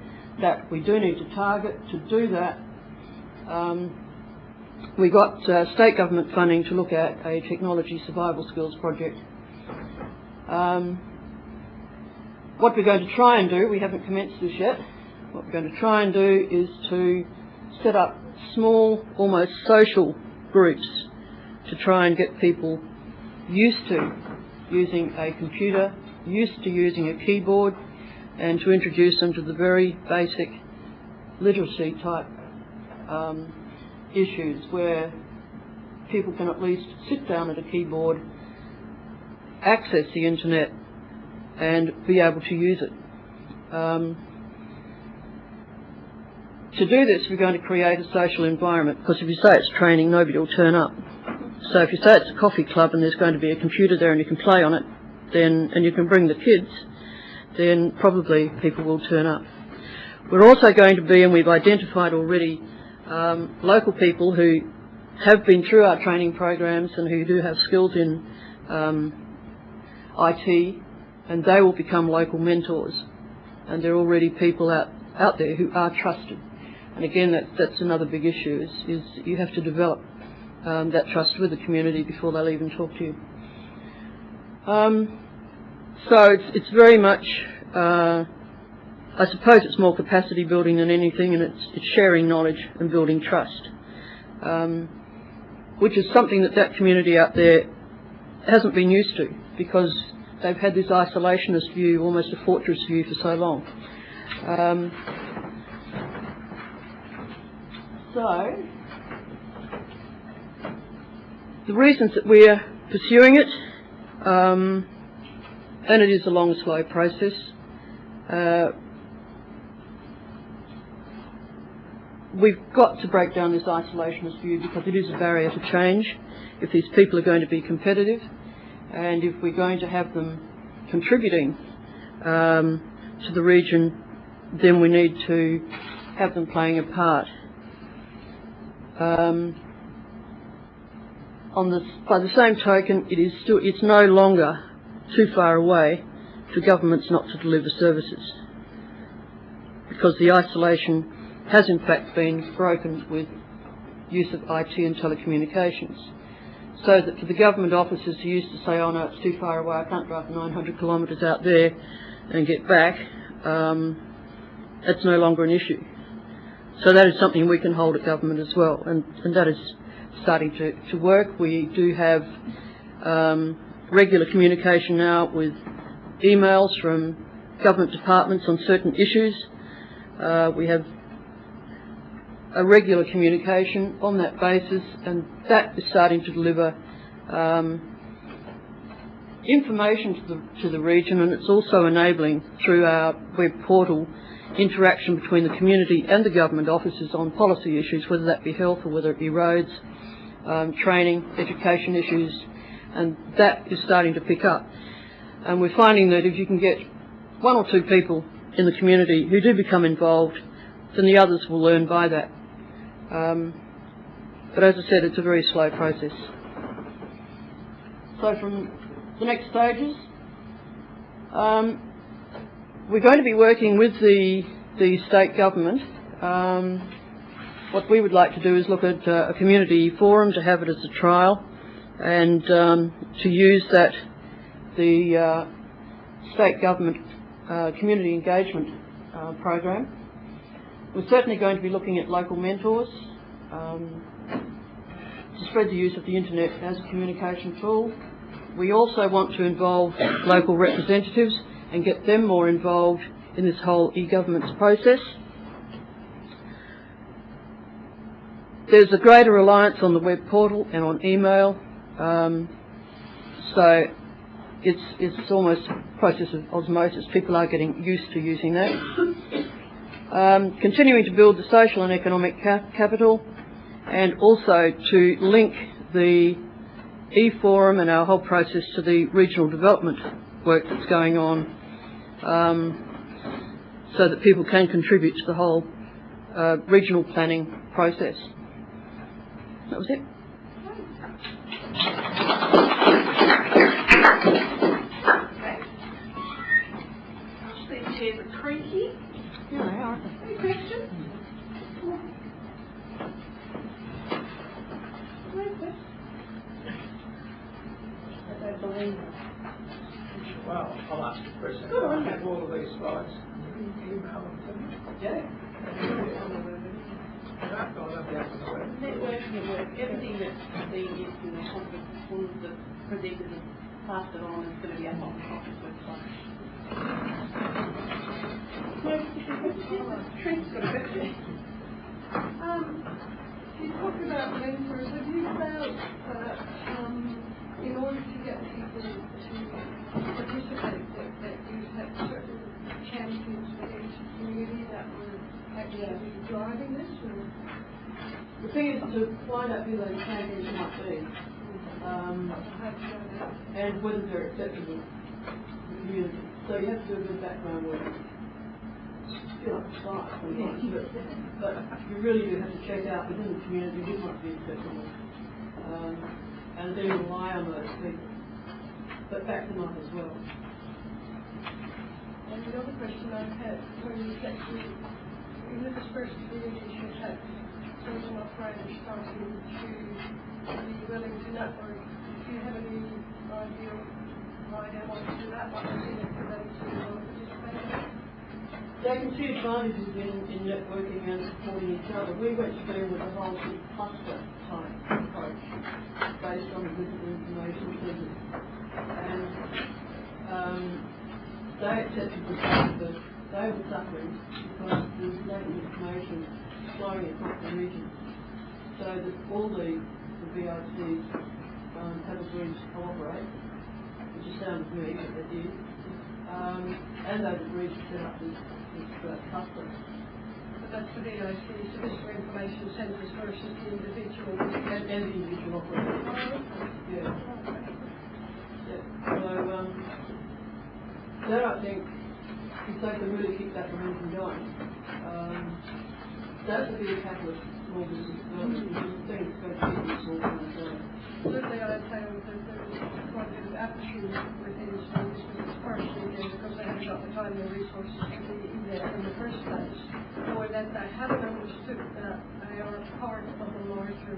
F: that we do need to target. To do that, we got state government funding to look at a technology survival skills project. What we're going to try and do, we haven't commenced this yet, what we're going to try and do is to set up small, almost social groups to try and get people used to using a computer, used to using a keyboard, and to introduce them to the very basic literacy type issues where people can at least sit down at a keyboard, access the internet and be able to use it. To do this, we're going to create a social environment, because if you say it's training, nobody will turn up. So if you say it's a coffee club and there's going to be a computer there and you can play on it, then, and you can bring the kids, then probably people will turn up. We're also going to be, and we've identified already, local people who have been through our training programs and who do have skills in IT, and they will become local mentors. And there are already people out there who are trusted. And again, that's another big issue, is you have to develop that trust with the community before they'll even talk to you. So it's very much, I suppose it's more capacity building than anything, and it's sharing knowledge and building trust, which is something that community out there hasn't been used to, because they've had this isolationist view, almost a fortress view, for so long. So, the reasons that we're pursuing it, and it is a long, slow process, we've got to break down this isolationist view, because it is a barrier to change if these people are going to be competitive, and if we're going to have them contributing to the region, then we need to have them playing a part. By the same token, it's no longer too far away for governments not to deliver services, because the isolation has in fact been broken with use of IT and telecommunications. So that for the government officers who used to say, oh no, it's too far away, I can't drive 900 kilometres out there and get back, that's no longer an issue. So that is something we can hold at government as well, and that is starting to work. We do have regular communication now with emails from government departments on certain issues. We have a regular communication on that basis, and that is starting to deliver information to the region, and it's also enabling, through our web portal, interaction between the community and the government offices on policy issues, whether that be health or whether it be roads, training, education issues, and that is starting to pick up. And we're finding that if you can get one or two people in the community who do become involved, then the others will learn by that. But as I said, it's a very slow process. So from the next stages, we're going to be working with the state government. What we would like to do is look at a community forum to have it as a trial, and to use that, the state government community engagement program. We're certainly going to be looking at local mentors to spread the use of the internet as a communication tool. We also want to involve local representatives and get them more involved in this whole e-governance process. There's a greater reliance on the web portal and on email, so it's almost a process of osmosis. People are getting used to using that. Continuing to build the social and economic capital, and also to link the e-forum and our whole process to the regional development work that's going on, so that people can contribute to the whole regional planning process. That was it.
A: These chairs are creaky.
F: Yeah, they are.
A: Any questions?
E: Well, I'll ask the question.
F: Good on you.
E: Have all of these slides. Email them to me.
F: Yeah.
A: Networking at work, everything that's being used in the conference, all of the presenters have passed it on, is going to be up on the conference website.
C: Trent's got a question. You talked about mentors. Have you found that in order to get people to participate, that you had certain champions within each community that were actually driving this? Or?
F: The thing is to find out who those champions might be, and whether they're acceptable to the community. So you have to do a bit of background work. Feel like a site sometimes, but you really do have to check out within the community who might be acceptable, and then rely on those people, but back them up as well.
C: And the other question I had, when you said in the dispersed communities you had certain operators starting to be willing to network, do you have any idea why they want to do that? What was in it for them to participate in?
F: They can see advantages in networking and supporting each other. We went through with a whole sort of cluster type approach based on the visitor information centres. And they accepted the fact that they were suffering because there was lack of information flowing across the region. So that all the VICs have agreed to cooperate, which is sound to me that they did. And they've agreed to set up this cluster.
C: But that's the VIC, so visitor information centres versus the individual.
F: And the individual operators. Yeah. So, that I think, if they can really keep that momentum going, that's a big catalyst for small business development, because the thing that's going to keep these small business going.
C: Certainly I'd say that there's quite a bit of apathy within small businesses, partially again because they haven't got the time and resources to be in there in the first place, or that they haven't understood that they are part of a larger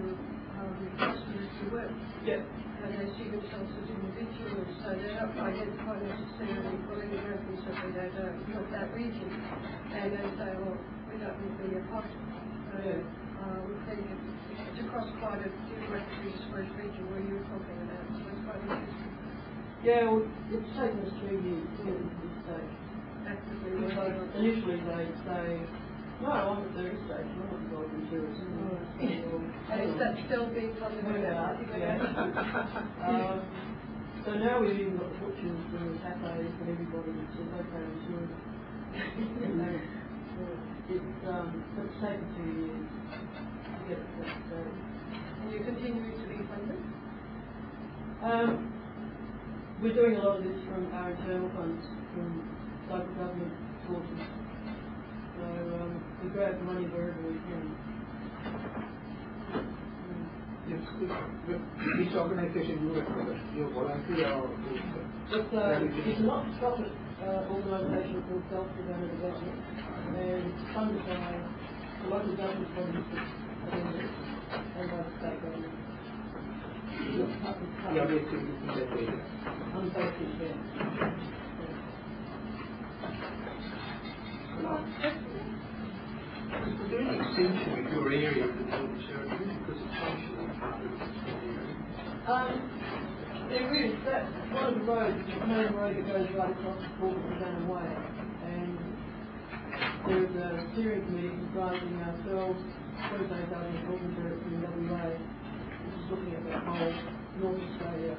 C: customer, if you will.
F: Yeah.
C: And they see themselves as individuals, so they don't identify necessarily fully Americans that they don't know that region, and then say, well, we don't want to be a part of it. So we think it's across quite a geographically dispersed region where you're talking about, so it's quite interesting.
F: Yeah, well, it's taken us 3 years to get to this stage.
C: Actively
F: Because initially they'd say, no, I'm at their stage, I'm not involved in tourism.
C: And is that still being funded?
F: Yeah. So now we've even got the butchers and the cafes and everybody that's located in tourism. It's taken 2 years to get to that stage.
C: And you continue to be funded?
F: We're doing a lot of this from our internal funds, from local government sources. So we grab money wherever we can.
D: Yes, which organization you work with? You volunteer or
F: It's a not-for-profit organisation called Savannah Development, and it's funded by the local government bodies and by the state government.
D: you are based in that area?
F: I'm based in there.
D: Is there any extension of your area of the Northern Territory because it's functionally part of the area?
F: There is one of the roads, the main road that goes right across the border of Savannah Way, and there's a steering committee comprising ourselves, Queensland Government, Northern Territory and WA, which is looking at that whole North Australia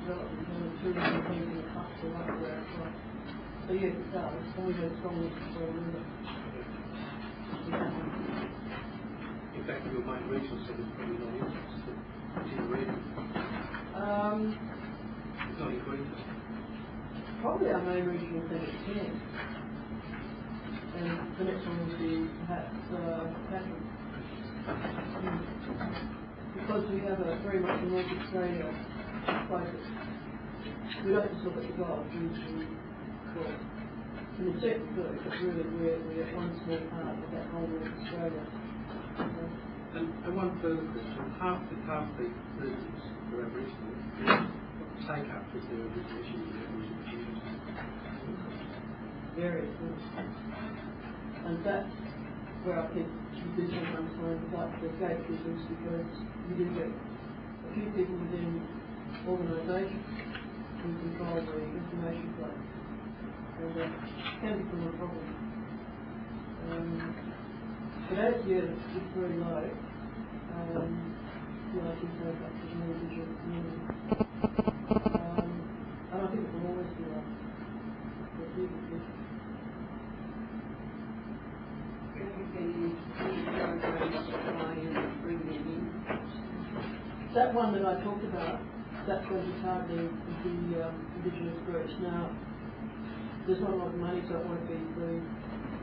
F: development and the tourism things in the cluster right there as well. So yes, it does, and we have strong links for a
D: In fact, your main regional centre is probably not interested. It's in Reading. It's not in Queensland.
F: Probably our main regional centre is Cairns. And the next one will be perhaps Patrice. Because we have a very much a North Australia focus. We don't just look at the Gulf, well, in the second book, but really we're one small part of that whole North Australia.
D: And one further question, half the visitors are Aboriginal. take up with the issues that we use.
F: Very good. And that's where I think the business concerns about the gate business, because you do get a few people within organisations who control the information flow, and that can become a problem. But as yet it's very low. The IT take up is an individual community. And I think it will always be low. That one that I talked about, that's going to be targeting the Indigenous groups. Now, there's not a lot of money, so it won't be very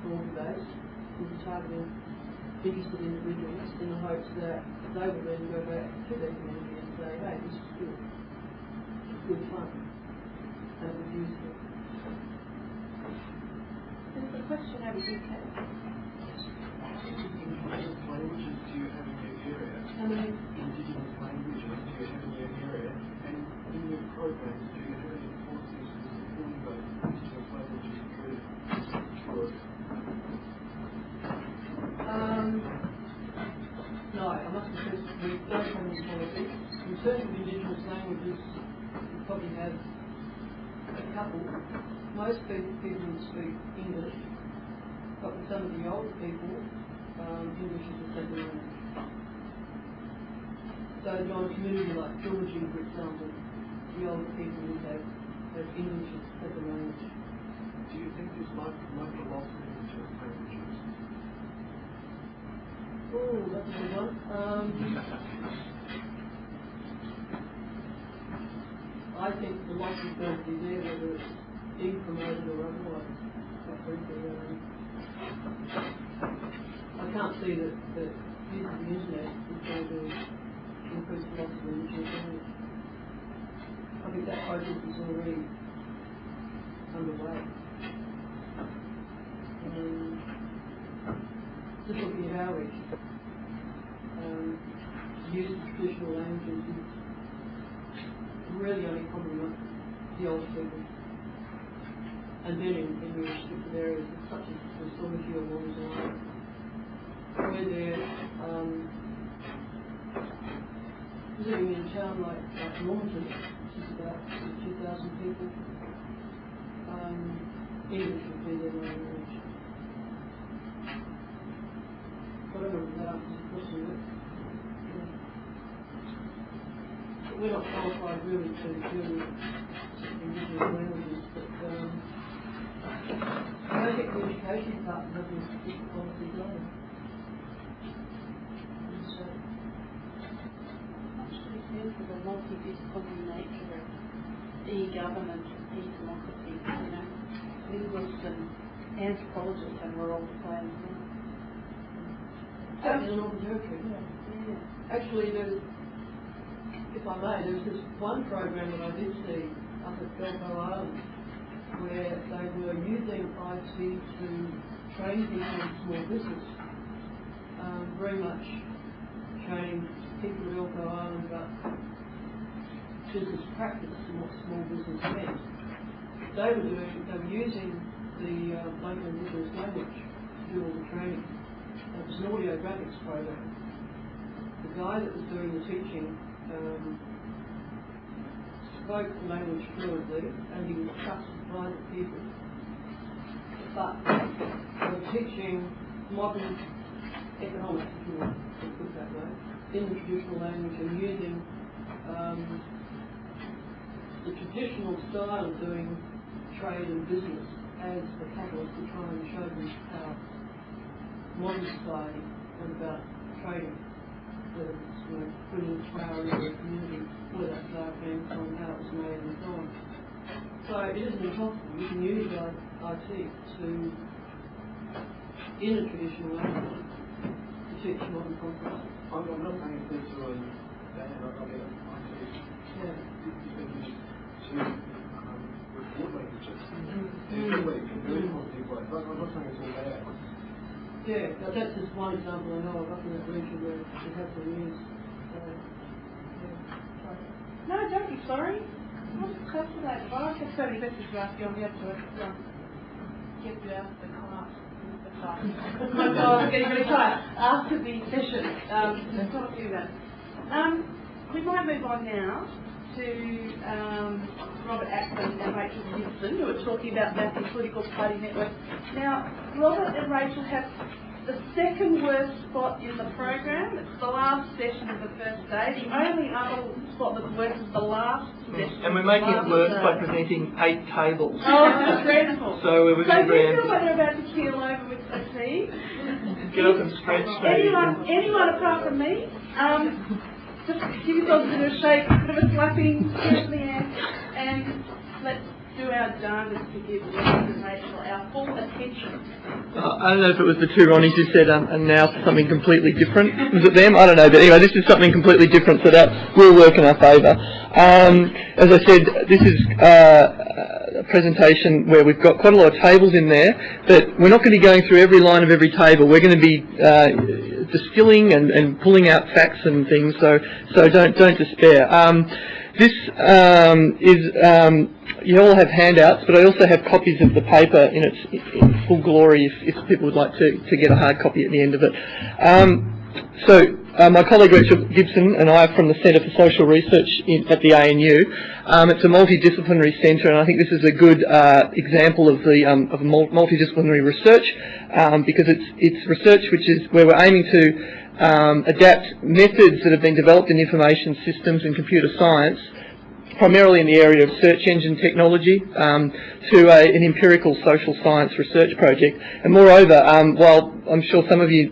F: broad-based. We'll be targeting interested individuals in the hopes that they will then go back to their community and say, hey, this is good. It's good fun. And we'll use it.
A: There's a question over here, Kate.
D: Indigenous languages do you have in your area?
F: How many?
D: Indigenous languages do you have in your area? And in your programs, do you have any policies for supporting those Indigenous languages through
F: No, I must confess we don't have any policies. In terms of Indigenous languages, we probably have a couple. Most people speak English, but with some of the older people, English is a second language. So on a community like Georgie, for example, the older people would have English as a second language.
D: Do you think this might be lost in Indigenous languages?
F: Oh, that's a good one. I think the loss is going to be there, whether it's being promoted or otherwise. Quite frankly, I can't see that using the internet is going to increase the loss of Indigenous language. I think that process is already underway. Just looking at our region, use of traditional languages is really only common among the old people. And then in really restricted areas such as the Stormzy or Warren, where they're living in a town like Normanton, which is about 2,000 people, English would be their main language. I don't know if that answers the question, but we're not qualified really to deal with Indigenous languages, but I don't think the education department has any specific policies either.
A: Because of the multidisciplinary nature of e-government, e-democracy, linguists and anthropologists, and we're all the same.
F: That's in the Northern Territory. Yeah. Actually, if I may, there was this one program that I did see up at Belko Island where they were using IT to train people in small business, very much training people at Belko Island about business practice and what small business meant. They were using the local Indigenous language to do all the training. It was an audio graphics program. The guy that was doing the teaching spoke the language fluently, and he was trusted by the people. But they were teaching modern economics, if you want to put it that way, in the traditional language, and using the traditional style of doing trade and business as the catalyst to try and show them how modern society was about trading, whether it's bringing flour into the community, where that flour came from, how it was made, and so on. So it isn't impossible. You can use IT to, in a traditional language, to teach modern concepts.
D: I'm not saying it's necessarily bad. I mean, it's been used to report languages in very positive ways. I'm not saying it's all bad.
F: Yeah, that's just one example I know of up in that region where it has been used.
A: No, don't be sorry. calculated. I have so many questions to ask you. I'll be able to get you out of the class. My God, I'm getting really tired. After the session, let's not do that. We might move on now to Robert Ackland and Rachel Gibson, who are talking about mapping political party networks. Now, Robert and Rachel have the second worst spot in the program. It's the last session of the first day. The only other spot that's worse is the last session.
B: And we're making it worse by presenting 8 tables.
A: Oh, that's dreadful.
B: So we're going to
A: do you feel like they're about to keel over with fatigue?
B: get up and stretch.
A: Anyone apart from me? Just give yourselves a bit of a shake, a bit of a slapping, get in the air, and let's do our darndest to give Robert and Rachel our full attention.
B: I don't know if it was the two Ronnies who said, and now for something completely different. Was it them? I don't know. But anyway, this is something completely different, so that will work in our favour. As I said, this is a presentation where we've got quite a lot of tables in there, but we're not going to be going through every line of every table. We're going to be distilling and pulling out facts and things, so don't despair. This is... you all have handouts, but I also have copies of the paper in its full glory if people would like to get a hard copy at the end of it. My colleague Richard Gibson and I are from the Centre for Social Research at the ANU. It's a multidisciplinary centre, and I think this is a good example of multidisciplinary research because it's research which is where we're aiming to adapt methods that have been developed in information systems and computer science, primarily in the area of search engine technology, to an empirical social science research project. And moreover, while I'm sure some of you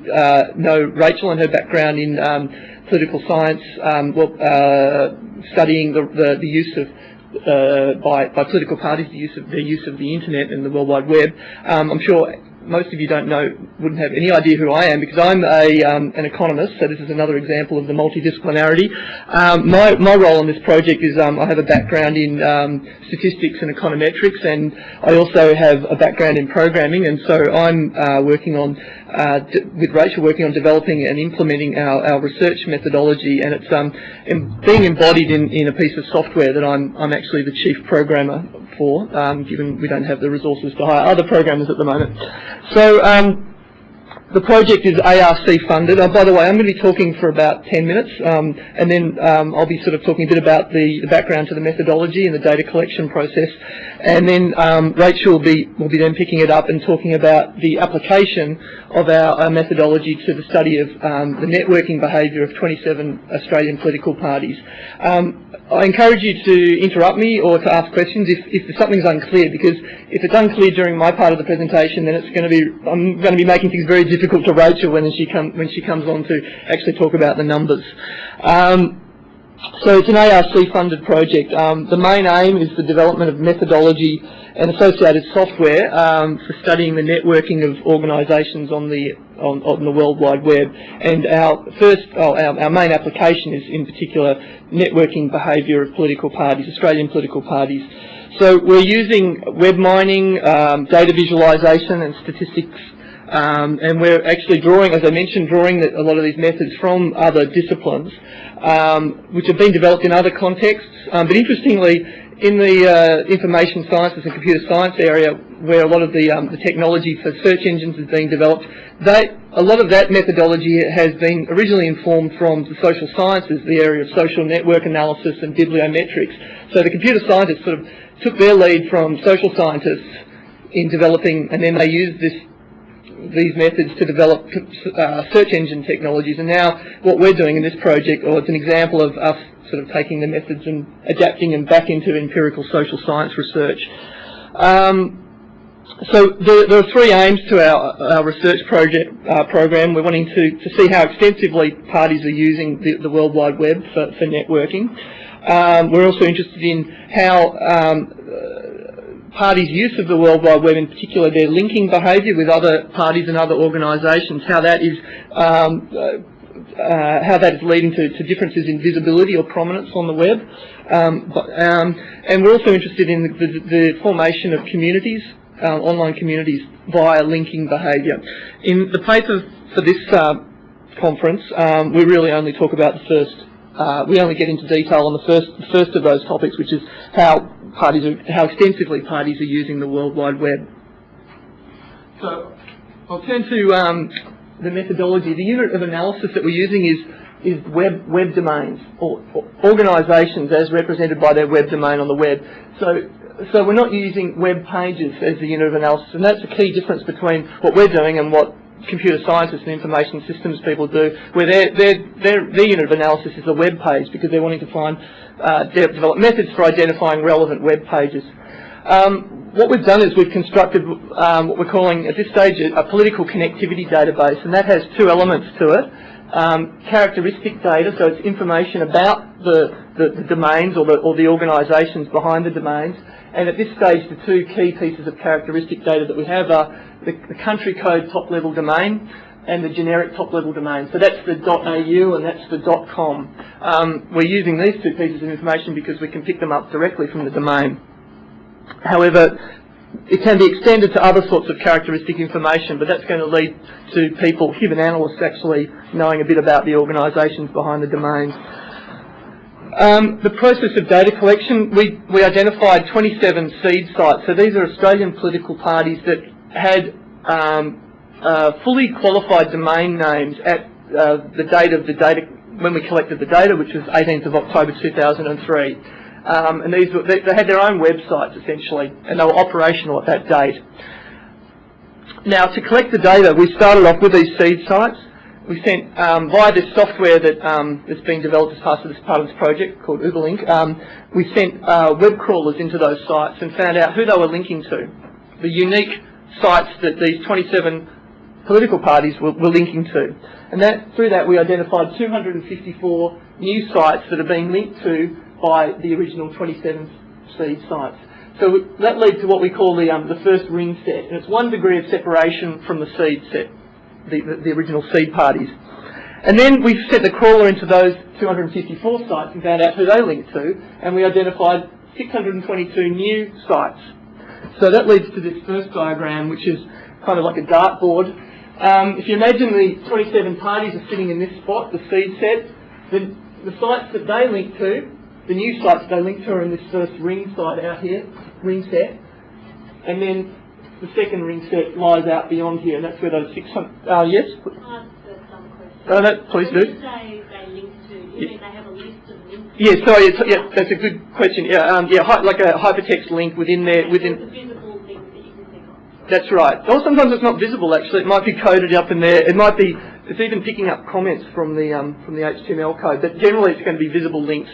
B: know Rachel and her background in political science, studying the use of by political parties, their use of the internet and the World Wide Web, I'm sure most of you wouldn't have any idea who I am, because I'm an economist, so this is another example of the multidisciplinarity. My role on this project is I have a background in statistics and econometrics, and I also have a background in programming, and so I'm working on, with Rachel, working on developing and implementing our research methodology, and it's being embodied in a piece of software that I'm actually the chief programmer for, given we don't have the resources to hire other programmers at the moment. So the project is ARC funded. By the way, I'm going to be talking for about 10 minutes, and then I'll be sort of talking a bit about the background to the methodology and the data collection process, and then Rachel will be then picking it up and talking about the application of our methodology to the study of the networking behaviour of 27 Australian political parties. I encourage you to interrupt me or to ask questions if something's unclear, because if it's unclear during my part of the presentation, then I'm going to be making things very difficult to Rachel when she comes on to actually talk about the numbers. So it's an ARC funded project. The main aim is the development of methodology and associated software for studying the networking of organisations on the World Wide Web. And our main application is, in particular, networking behaviour of political parties, Australian political parties. So we're using web mining, data visualisation and statistics, and we're actually drawing, as I mentioned, a lot of these methods from other disciplines, which have been developed in other contexts. But interestingly, in the information sciences and computer science area, where a lot of the technology for search engines is being developed, a lot of that methodology has been originally informed from the social sciences, the area of social network analysis and bibliometrics. So the computer scientists sort of took their lead from social scientists in developing, and then they used these methods to develop search engine technologies. And now what we're doing in this project, or it's an example of us sort of taking the methods and adapting them back into empirical social science research. So there are three aims to our research program. We're wanting to see how extensively parties are using the World Wide Web for networking. We're also interested in how parties' use of the World Wide Web, in particular their linking behaviour with other parties and other organisations, how that is leading to differences in visibility or prominence on the web. And we're also interested in the formation of communities, online communities, via linking behaviour. In the paper for this conference, we really only talk about the first we only get into detail on the first of those topics, which is how extensively parties are using the World Wide Web. So I'll turn to the methodology. The unit of analysis that we're using is web domains, or organisations as represented by their web domain on the web. So we're not using web pages as the unit of analysis, and that's a key difference between what we're doing and what computer scientists and information systems people do, where their unit of analysis is a web page, because they're wanting to find develop methods for identifying relevant web pages. What we've done is we've constructed what we're calling at this stage a political connectivity database, and that has two elements to it. Characteristic data, so it's information about the domains or the organisations behind the domains. And at this stage, the two key pieces of characteristic data that we have are the country code top-level domain and the generic top-level domain. So that's the .au and that's the .com. We're using these two pieces of information because we can pick them up directly from the domain. However, it can be extended to other sorts of characteristic information, but that's going to lead to people, human analysts, actually knowing a bit about the organisations behind the domains. The process of data collection, we identified 27 seed sites. So these are Australian political parties that had fully qualified domain names at the date of the data, when we collected the data, which was 18th of October 2003. And they had their own websites essentially, and they were operational at that date. Now, to collect the data, we started off with these seed sites. We sent, via this software that's been developed as part of this project called Uberlink, we sent web crawlers into those sites and found out who they were linking to, the unique sites that these 27 political parties were linking to. And through that we identified 254 new sites that are being linked to by the original 27 seed sites. So that leads to what we call the first ring set, and it's 1 degree of separation from the seed set, the original seed parties. And then we sent the crawler into those 254 sites and found out who they linked to, and we identified 622 new sites. So that leads to this first diagram, which is kind of like a dartboard. If you imagine the 27 parties are sitting in this spot, the seed set, then the sites that they link to, the new sites that they link to are in this first ring site out here, ring set, and then the second ring set lies out beyond here, and that's where those 600... yes?
G: Can I ask some questions?
B: Please
G: when
B: do.
G: you say they link to, you mean they have a list of links?
B: Yeah, sorry, that's a good question. Like a hypertext link within there.
G: It's a visible link that you can click on.
B: That's right. Or sometimes it's not visible actually. It might be coded up in there. It might be. It's even picking up comments from the HTML code. But generally, it's going to be visible links.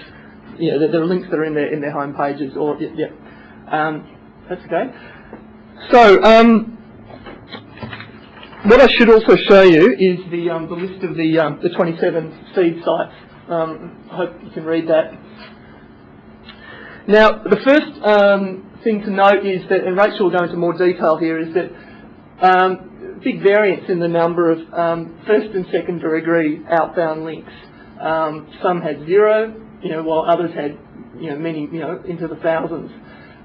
B: Yeah, there are links that are in their home pages. Or that's okay. So what I should also show you is the list of the 27 seed sites. I hope you can read that. Now, the first thing to note is that, and Rachel will go into more detail here, is that big variance in the number of first and second degree outbound links. Some had 0, while others had, many, into the thousands.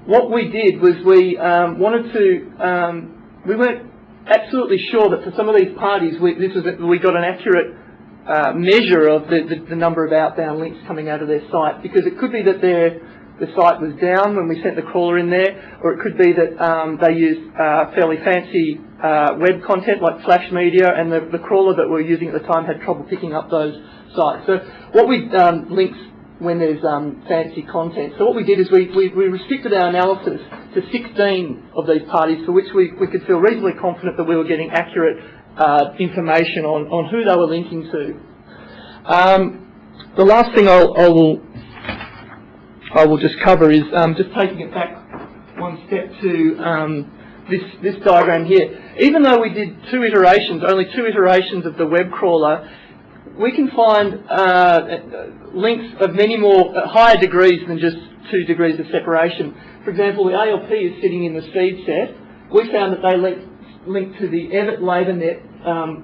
B: What we did was we wanted to, we weren't absolutely sure that for some of these parties we got an accurate measure of the number of outbound links coming out of their site, because it could be that the site was down when we sent the crawler in there, or it could be that they used fairly fancy web content like Flash Media, and the crawler that we were using at the time had trouble picking up those sites. So what we links when there's fancy content. So what we did is we restricted our analysis to 16 of these parties for which we could feel reasonably confident that we were getting accurate information on who they were linking to. The last thing I will just cover is just taking it back one step to this diagram here. Even though we did only two iterations of the web crawler, we can find links of many more higher degrees than just 2 degrees of separation. For example, the ALP is sitting in the seed set. We found that they linked to the Evet Labournet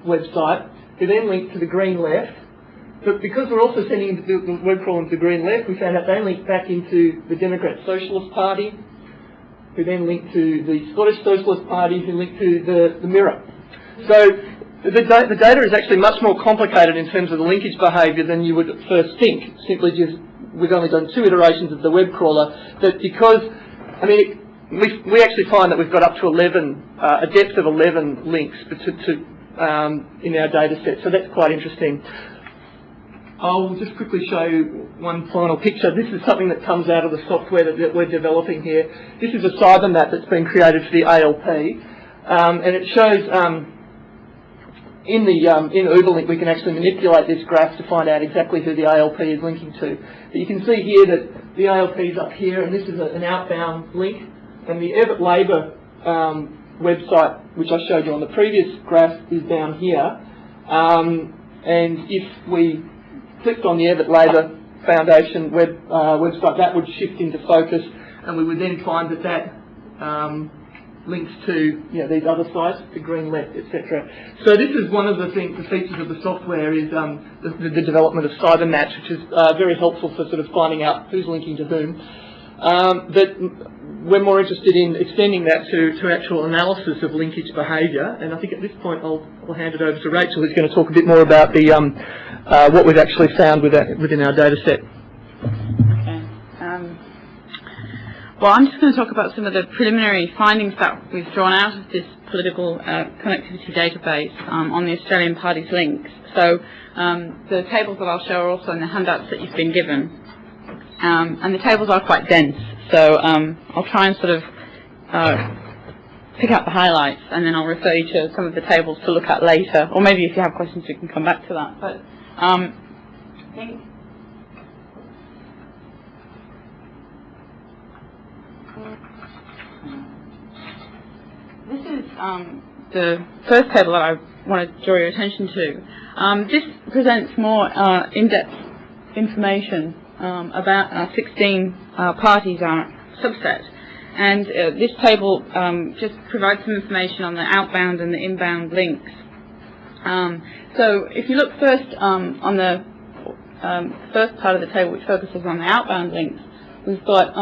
B: website, who then linked to the Green Left. But because we're also sending the web crawler into the Green Left, we found out they linked back into the Democrat Socialist Party, who then linked to the Scottish Socialist Party, who linked to the Mirror. So the data is actually much more complicated in terms of the linkage behaviour than you would at first think. Simply just, we've only done 2 iterations of the web crawler, but because, I mean, we actually find that we've got up to 11, a depth of 11 links in our data set, so that's quite interesting. I'll just quickly show you one final picture. This is something that comes out of the software that we're developing here. This is a cyber map that's been created for the ALP, and it shows in Uberlink we can actually manipulate this graph to find out exactly who the ALP is linking to. But you can see here that the ALP is up here, and this is an outbound link, and the Everett Labour website, which I showed you on the previous graph, is down here. And if we clicked on the Everett Labour Foundation website, that would shift into focus, and we would then find that links to these other sites, the green left, etc. So this is one of the features of the software is the development of cyber maps, which is very helpful for sort of finding out who's linking to whom. But we're more interested in extending that to actual analysis of linkage behaviour, and I think at this point I'll hand it over to Rachel, who's going to talk a bit more about the what we've actually found within our data set.
H: Okay. Well, I'm just going to talk about some of the preliminary findings that we've drawn out of this political connectivity database on the Australian parties' links. So the tables that I'll show are also in the handouts that you've been given. And the tables are quite dense, so I'll try and sort of pick out the highlights, and then I'll refer you to some of the tables to look at later, or maybe if you have questions we can come back to that. But I think this is the first table that I want to draw your attention to. This presents more in-depth information about our 16 parties, our subset, and this table just provides some information on the outbound and the inbound links. So if you look first on the first part of the table, which focuses on the outbound links, we've got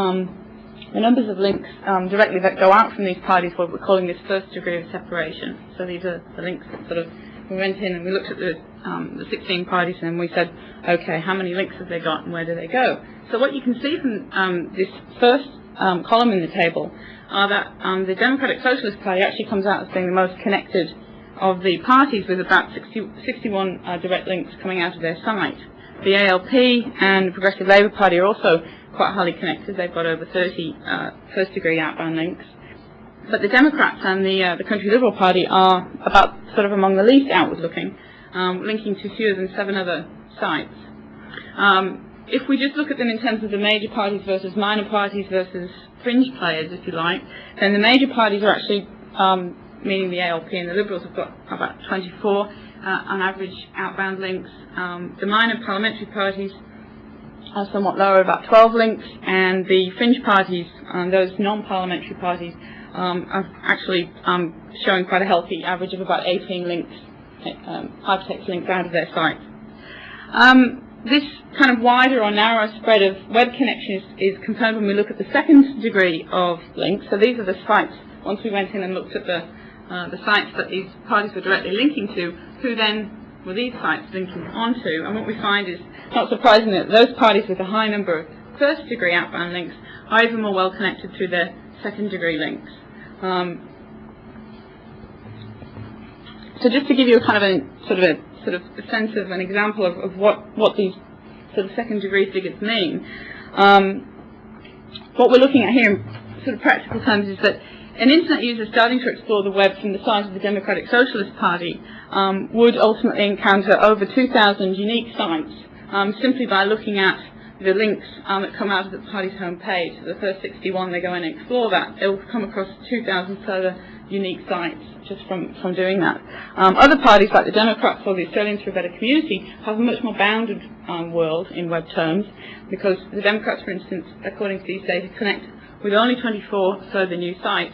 H: the numbers of links directly that go out from these parties, what we're calling this first degree of separation. So these are the links that sort of, we went in and we looked at the 16 parties, and we said, okay, how many links have they got and where do they go? So what you can see from this first column in the table are that the Democratic Socialist Party actually comes out as being the most connected of the parties, with about 61 direct links coming out of their site. The ALP and the Progressive Labour Party are also quite highly connected. They've got over 30 first degree outbound links. But the Democrats and the Country Liberal Party are about sort of among the least outward looking, linking to fewer than 7 other sites. If we just look at them in terms of the major parties versus minor parties versus fringe players, if you like, then the major parties are actually, meaning the ALP and the Liberals, have got about 24 on average outbound links. The minor parliamentary parties are somewhat lower, about 12 links, and the fringe parties, those non-parliamentary parties, are actually showing quite a healthy average of about 18 links, hypertext links out of their site. This kind of wider or narrower spread of web connections is confirmed when we look at the second degree of links. So these are the sites, once we went in and looked at the sites that these parties were directly linking to, who then were these sites linking onto. And what we find is, not surprising, that those parties with a high number of first degree outbound links are even more well connected to their second degree links. So just to give you a kind of a sort of a sense of an example of what these sort of second degree figures mean, what we're looking at here in sort of practical terms is that an internet user starting to explore the web from the side of the Democratic Socialist Party would ultimately encounter over 2,000 unique sites simply by looking at the links that come out of the party's homepage. So the first 61, they go in and explore that. They'll come across 2,000 further unique sites just from doing that. Other parties, like the Democrats or the Australians for a Better Community, have a much more bounded world in web terms, because the Democrats, for instance, according to these data, connect with only 24 further new sites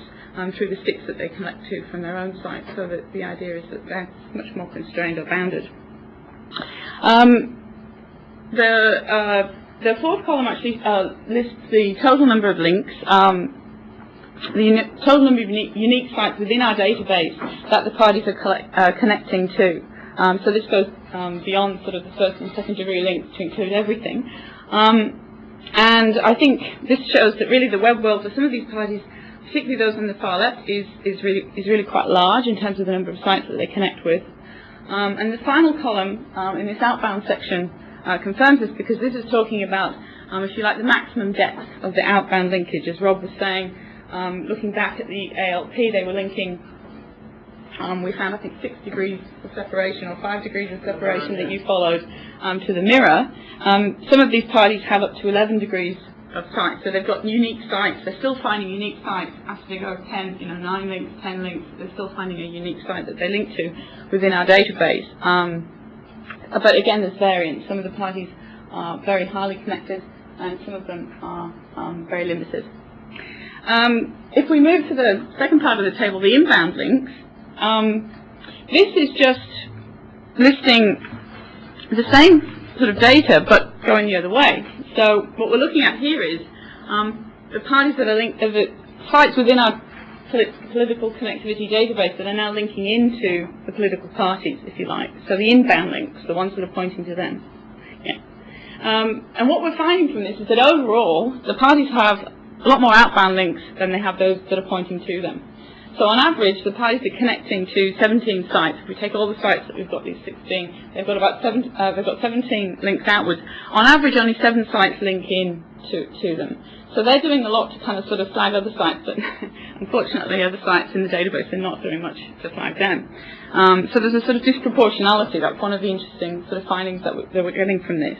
H: through the 6 that they collect to from their own sites, so that the idea is that they're much more constrained or bounded. The fourth column actually lists the total number of links total number of unique sites within our database that the parties are connecting to. So this goes beyond sort of the first and second degree links to include everything. And I think this shows that really the web world for some of these parties, particularly those on the far left, is really quite large in terms of the number of sites that they connect with. And the final column in this outbound section confirms this, because this is talking about, if you like, the maximum depth of the outbound linkage. As Rob was saying, looking back at the ALP, they were linking, we found, I think, 6 degrees of separation, or 5 degrees of separation that you followed to the mirror. Some of these parties have up to 11 degrees of sites, so they've got unique sites. They're still finding unique sites after they go 10, 9 links, 10 links. They're still finding a unique site that they link to within our database. But again, there's variance. Some of the parties are very highly connected, and some of them are very limited. If we move to the second part of the table, the inbound links, this is just listing the same sort of data, but going the other way. So what we're looking at here is the parties that are linked, the sites within our political connectivity database that are now linking into the political parties, if you like. So the inbound links, the ones that are pointing to them. Yeah. And what we're finding from this is that overall, the parties have a lot more outbound links than they have those that are pointing to them. So on average, the parties are connecting to 17 sites. If we take all the sites that we've got, these 16, they've got about 17 links outwards. On average, only 7 sites link in to them. So they're doing a lot to kind of sort of flag other sites, but unfortunately other sites in the database are not doing much to flag them. So there's a sort of disproportionality. That's one of the interesting sort of findings that we're getting from this.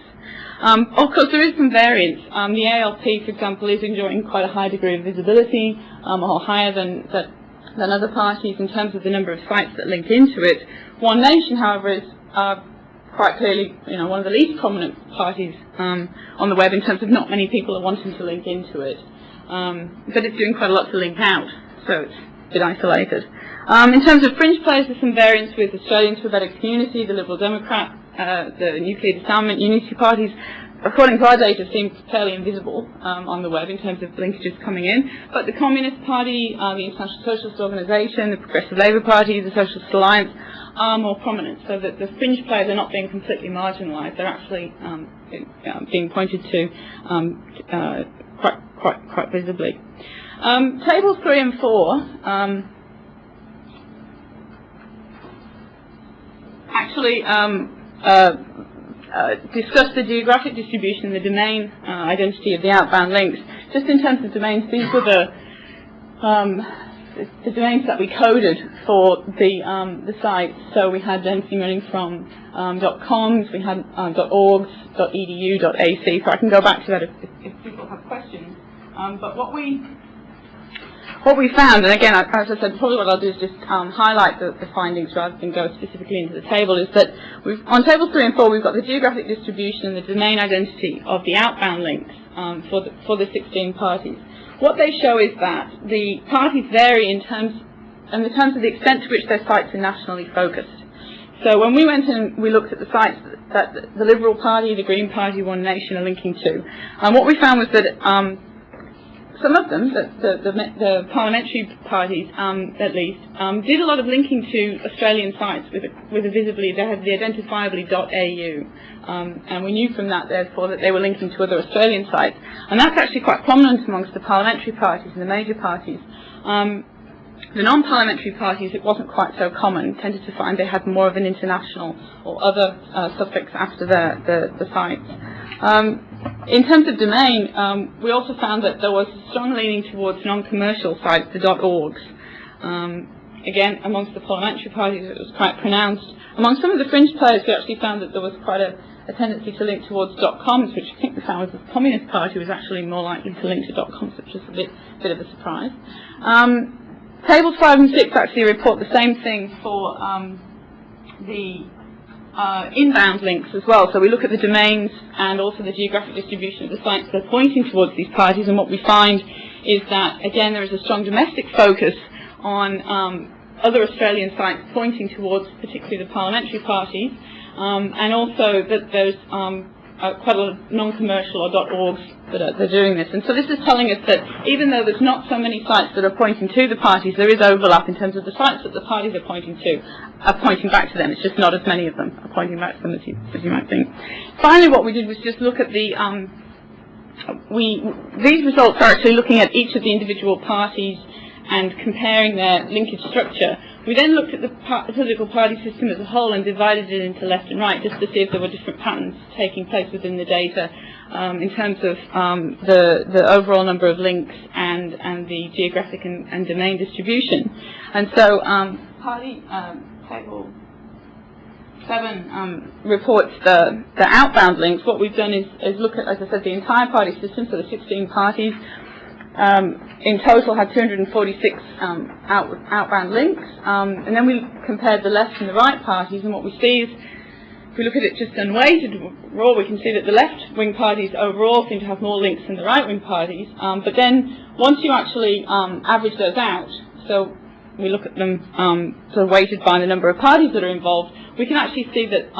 H: Of course, there is some variance. The ALP, for example, is enjoying quite a high degree of visibility, or higher than other parties in terms of the number of sites that link into it. One Nation, however, is quite clearly, one of the least prominent parties on the web in terms of not many people are wanting to link into it. But it's doing quite a lot to link out, so it's a bit isolated. In terms of fringe players, there's some variance with Australians for a Better Community, the Liberal Democrat, the Nuclear Disarmament, Unity parties. According to our data, seem fairly invisible on the web in terms of linkages coming in. But the Communist Party, the International Socialist Organisation, the Progressive Labour Party, the Socialist Alliance are more prominent, so that the fringe players are not being completely marginalised. They're actually being pointed to quite visibly. Tables 3 and 4 actually discuss the geographic distribution and the domain identity of the outbound links. Just in terms of domains, these were the domains that we coded for the site. So we had anything running from .coms, we had .orgs, .edu, .ac. So I can go back to that if people have questions. But what we found, and again, as I said, probably what I'll do is just highlight the findings rather than go specifically into the table, is that on tables 3 and 4, we've got the geographic distribution and the domain identity of the outbound links for the 16 parties. What they show is that the parties vary in terms of the extent to which their sites are nationally focused. So when we went and we looked at the sites that the Liberal Party, the Green Party, One Nation are linking to, what we found was that some of them, the parliamentary parties at least, did a lot of linking to Australian sites with a visibly, they had the identifiably .au, and we knew from that therefore that they were linking to other Australian sites, and that's actually quite prominent amongst the parliamentary parties and the major parties. The non-parliamentary parties, it wasn't quite so common, tended to find they had more of an international or other suffix after the sites. In terms of domain, we also found that there was a strong leaning towards non-commercial sites, the .orgs. Again, amongst the parliamentary parties, it was quite pronounced. Among some of the fringe players, we actually found that there was quite a tendency to link towards .coms, which I think we found was the Communist Party was actually more likely to link to .coms, which is a bit of a surprise. Tables 5 and 6 actually report the same thing for the inbound links as well. So we look at the domains and also the geographic distribution of the sites that are pointing towards these parties, and what we find is that, again, there is a strong domestic focus on other Australian sites pointing towards particularly the parliamentary parties, and also that there's quite a lot of non-commercial or .orgs are doing this. And so this is telling us that even though there's not so many sites that are pointing to the parties, there is overlap in terms of the sites that the parties are pointing to, are pointing back to them. It's just not as many of them are pointing back to them as you might think. Finally, what we did was just look at the, these results are actually looking at each of the individual parties and comparing their linkage structure. We then looked at the political party system as a whole and divided it into left and right just to see if there were different patterns taking place within the data in terms of the overall number of links and the geographic and domain distribution. And so party table 7 reports the outbound links. What we've done is look at, as I said, the entire party system, so the 16 parties. In total had 246 outbound links, and then we compared the left and the right parties, and what we see is, if we look at it just unweighted raw, we can see that the left-wing parties overall seem to have more links than the right-wing parties, but then once you actually average those out, so we look at them sort of weighted by the number of parties that are involved, we can actually see that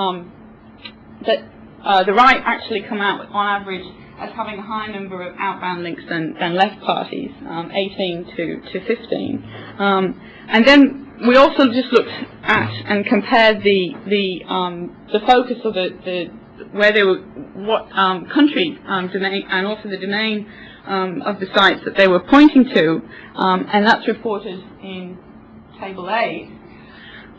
H: the right actually come out on average as having a higher number of outbound links than left parties, 18 to 15. And then we also just looked at and compared the focus of where they were, what country domain, and also the domain of the sites that they were pointing to, and that's reported in Table 8.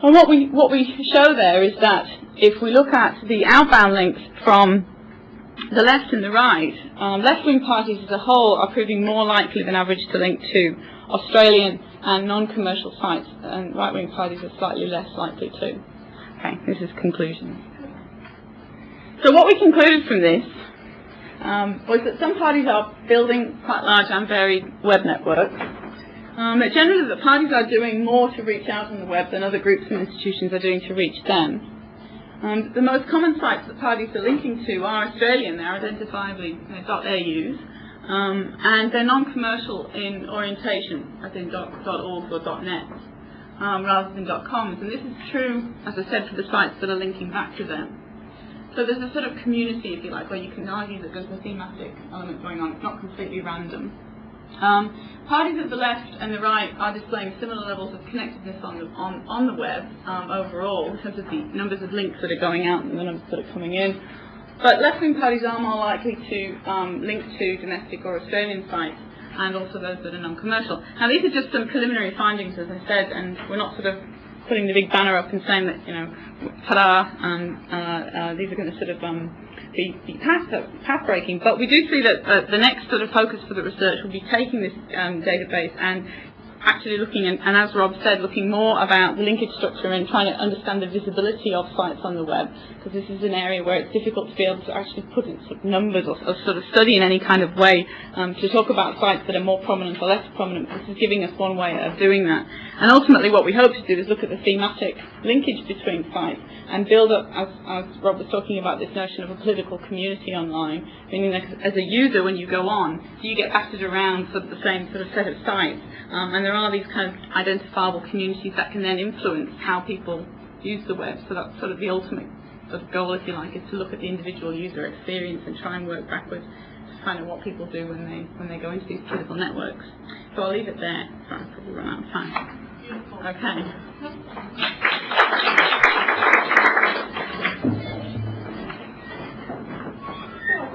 H: And what we show there is that if we look at the outbound links from the left and the right, left-wing parties as a whole are proving more likely than average to link to Australian and non-commercial sites, and right-wing parties are slightly less likely to. Okay, this is conclusion. So what we concluded from this was that some parties are building quite large and varied web networks. That generally the parties are doing more to reach out on the web than other groups and institutions are doing to reach them. The most common sites that parties are linking to are Australian, they're identifiably .au's, and they're non-commercial in orientation, as in .org or .net, rather than .coms. And this is true, as I said, for the sites that are linking back to them. So there's a sort of community, if you like, where you can argue that there's a thematic element going on. It's not completely random. Parties at the left and the right are displaying similar levels of connectedness on the web overall, in terms of the numbers of links that are going out and the numbers that are coming in. But left-wing parties are more likely to link to domestic or Australian sites, and also those that are non-commercial. Now these are just some preliminary findings, as I said, and we're not sort of putting the big banner up and saying that, you know, ta-da, these are going to sort of be path-breaking, but we do see that the next sort of focus for the research will be taking this database and actually looking, and as Rob said, looking more about the linkage structure and trying to understand the visibility of sites on the web, because this is an area where it's difficult to be able to actually put in sort of numbers or sort of study in any kind of way to talk about sites that are more prominent or less prominent. This is giving us one way of doing that. And ultimately what we hope to do is look at the thematic linkage between sites and build up, as Rob was talking about, this notion of a political community online, meaning that as a user, when you go on, do you get battered around sort of the same sort of set of sites? And there are these kind of identifiable communities that can then influence how people use the web. So that's sort of the ultimate sort of goal, if you like, is to look at the individual user experience and try and work backwards to find out what people do when they go into these political networks. So I'll leave it there. Sorry, I've probably run out of time. Okay.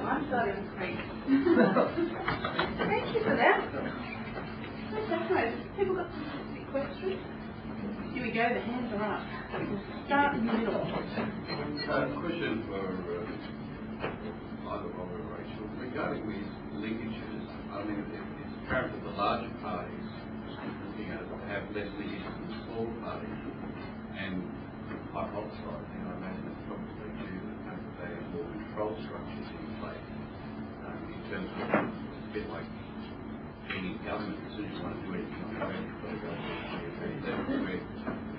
A: I'm starting to speak. Thank you for that. People got some specific questions? Here we go, the hands are up. We'll start in the middle.
I: Question for either Rob or Rachel. Regarding these linkages, I mean, it's apparent that the larger parties, looking at it, have less linkage than the smaller parties, and hypothesising, I imagine it's probably due to the fact that they have more control structures in place in terms of a bit like any government. As soon as you want to do anything on the web, you've got to go to the where if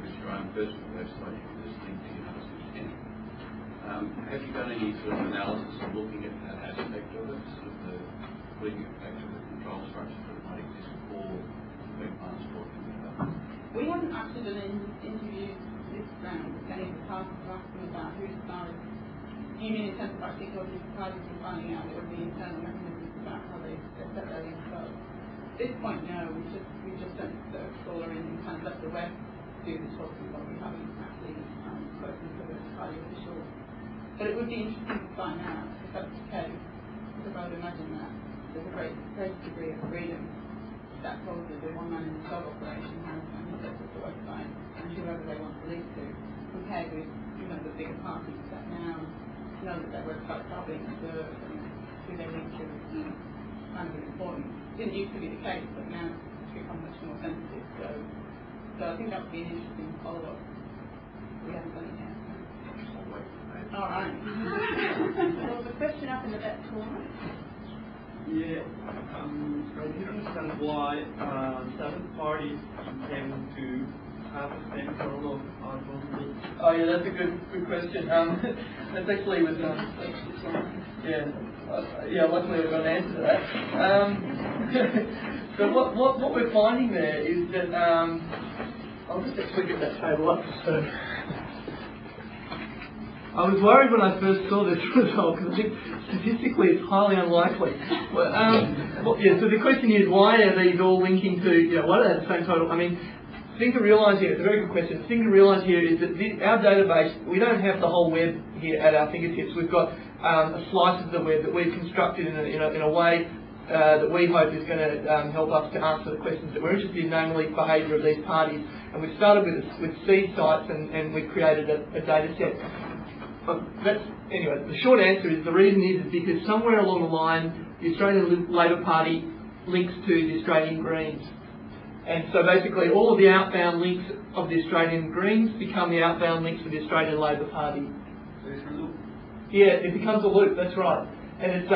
I: it's your own personal website, you can just link to your husband's tenant. Have you done any sort of analysis of looking at that aspect of it, sort of the putting it back to the control structure that might exist for web transporting?
H: We haven't actually done an interview this round with any of the parties to ask them about who started. You mean in terms of actually talking to parties and finding out what the internal mechanisms about how they set their links up. At this point, no, we just sent the caller in and kind of let the web do the talking, but we haven't actually spoken to the party officials. But it would be interesting to find out if that's the case, because I would imagine that there's a great degree of freedom that probably the one man in the dog operation has when he sets up the website and whoever they want to link to, compared with, you know, the bigger parties that now know that their websites are being observed and who they link to is kind of important. It didn't used to be the case, but now it's become much more sensitive. So I think that would be an interesting follow-up. We haven't done it yet. All right.
A: There was a question up in the back corner.
J: Yeah, I didn't understand why seven parties intend to have the same total of iPhone.
B: Oh yeah, that's a good question. That's actually was luckily I've got an answer to that. So what we're finding there is that I'll just actually get that table up. So I was worried when I first saw this result because I think statistically it's highly unlikely. But, so the question is, why are these all linking to, why do they have the same total? I mean, the thing to realise here, it's a very good question, the thing to realise here is that our database, we don't have the whole web here at our fingertips. We've got a slice of the web that we've constructed in a way that we hope is going to help us to answer the questions that we're interested in, namely behaviour of these parties. And we've started with seed sites and we've created a data set. Anyway, the short answer is the reason is because somewhere along the line the Australian Labor Party links to the Australian Greens. And so basically all of the outbound links of the Australian Greens become the outbound links for the Australian Labor Party.
J: So it's a loop.
B: Yeah, it becomes a loop, that's right. And it's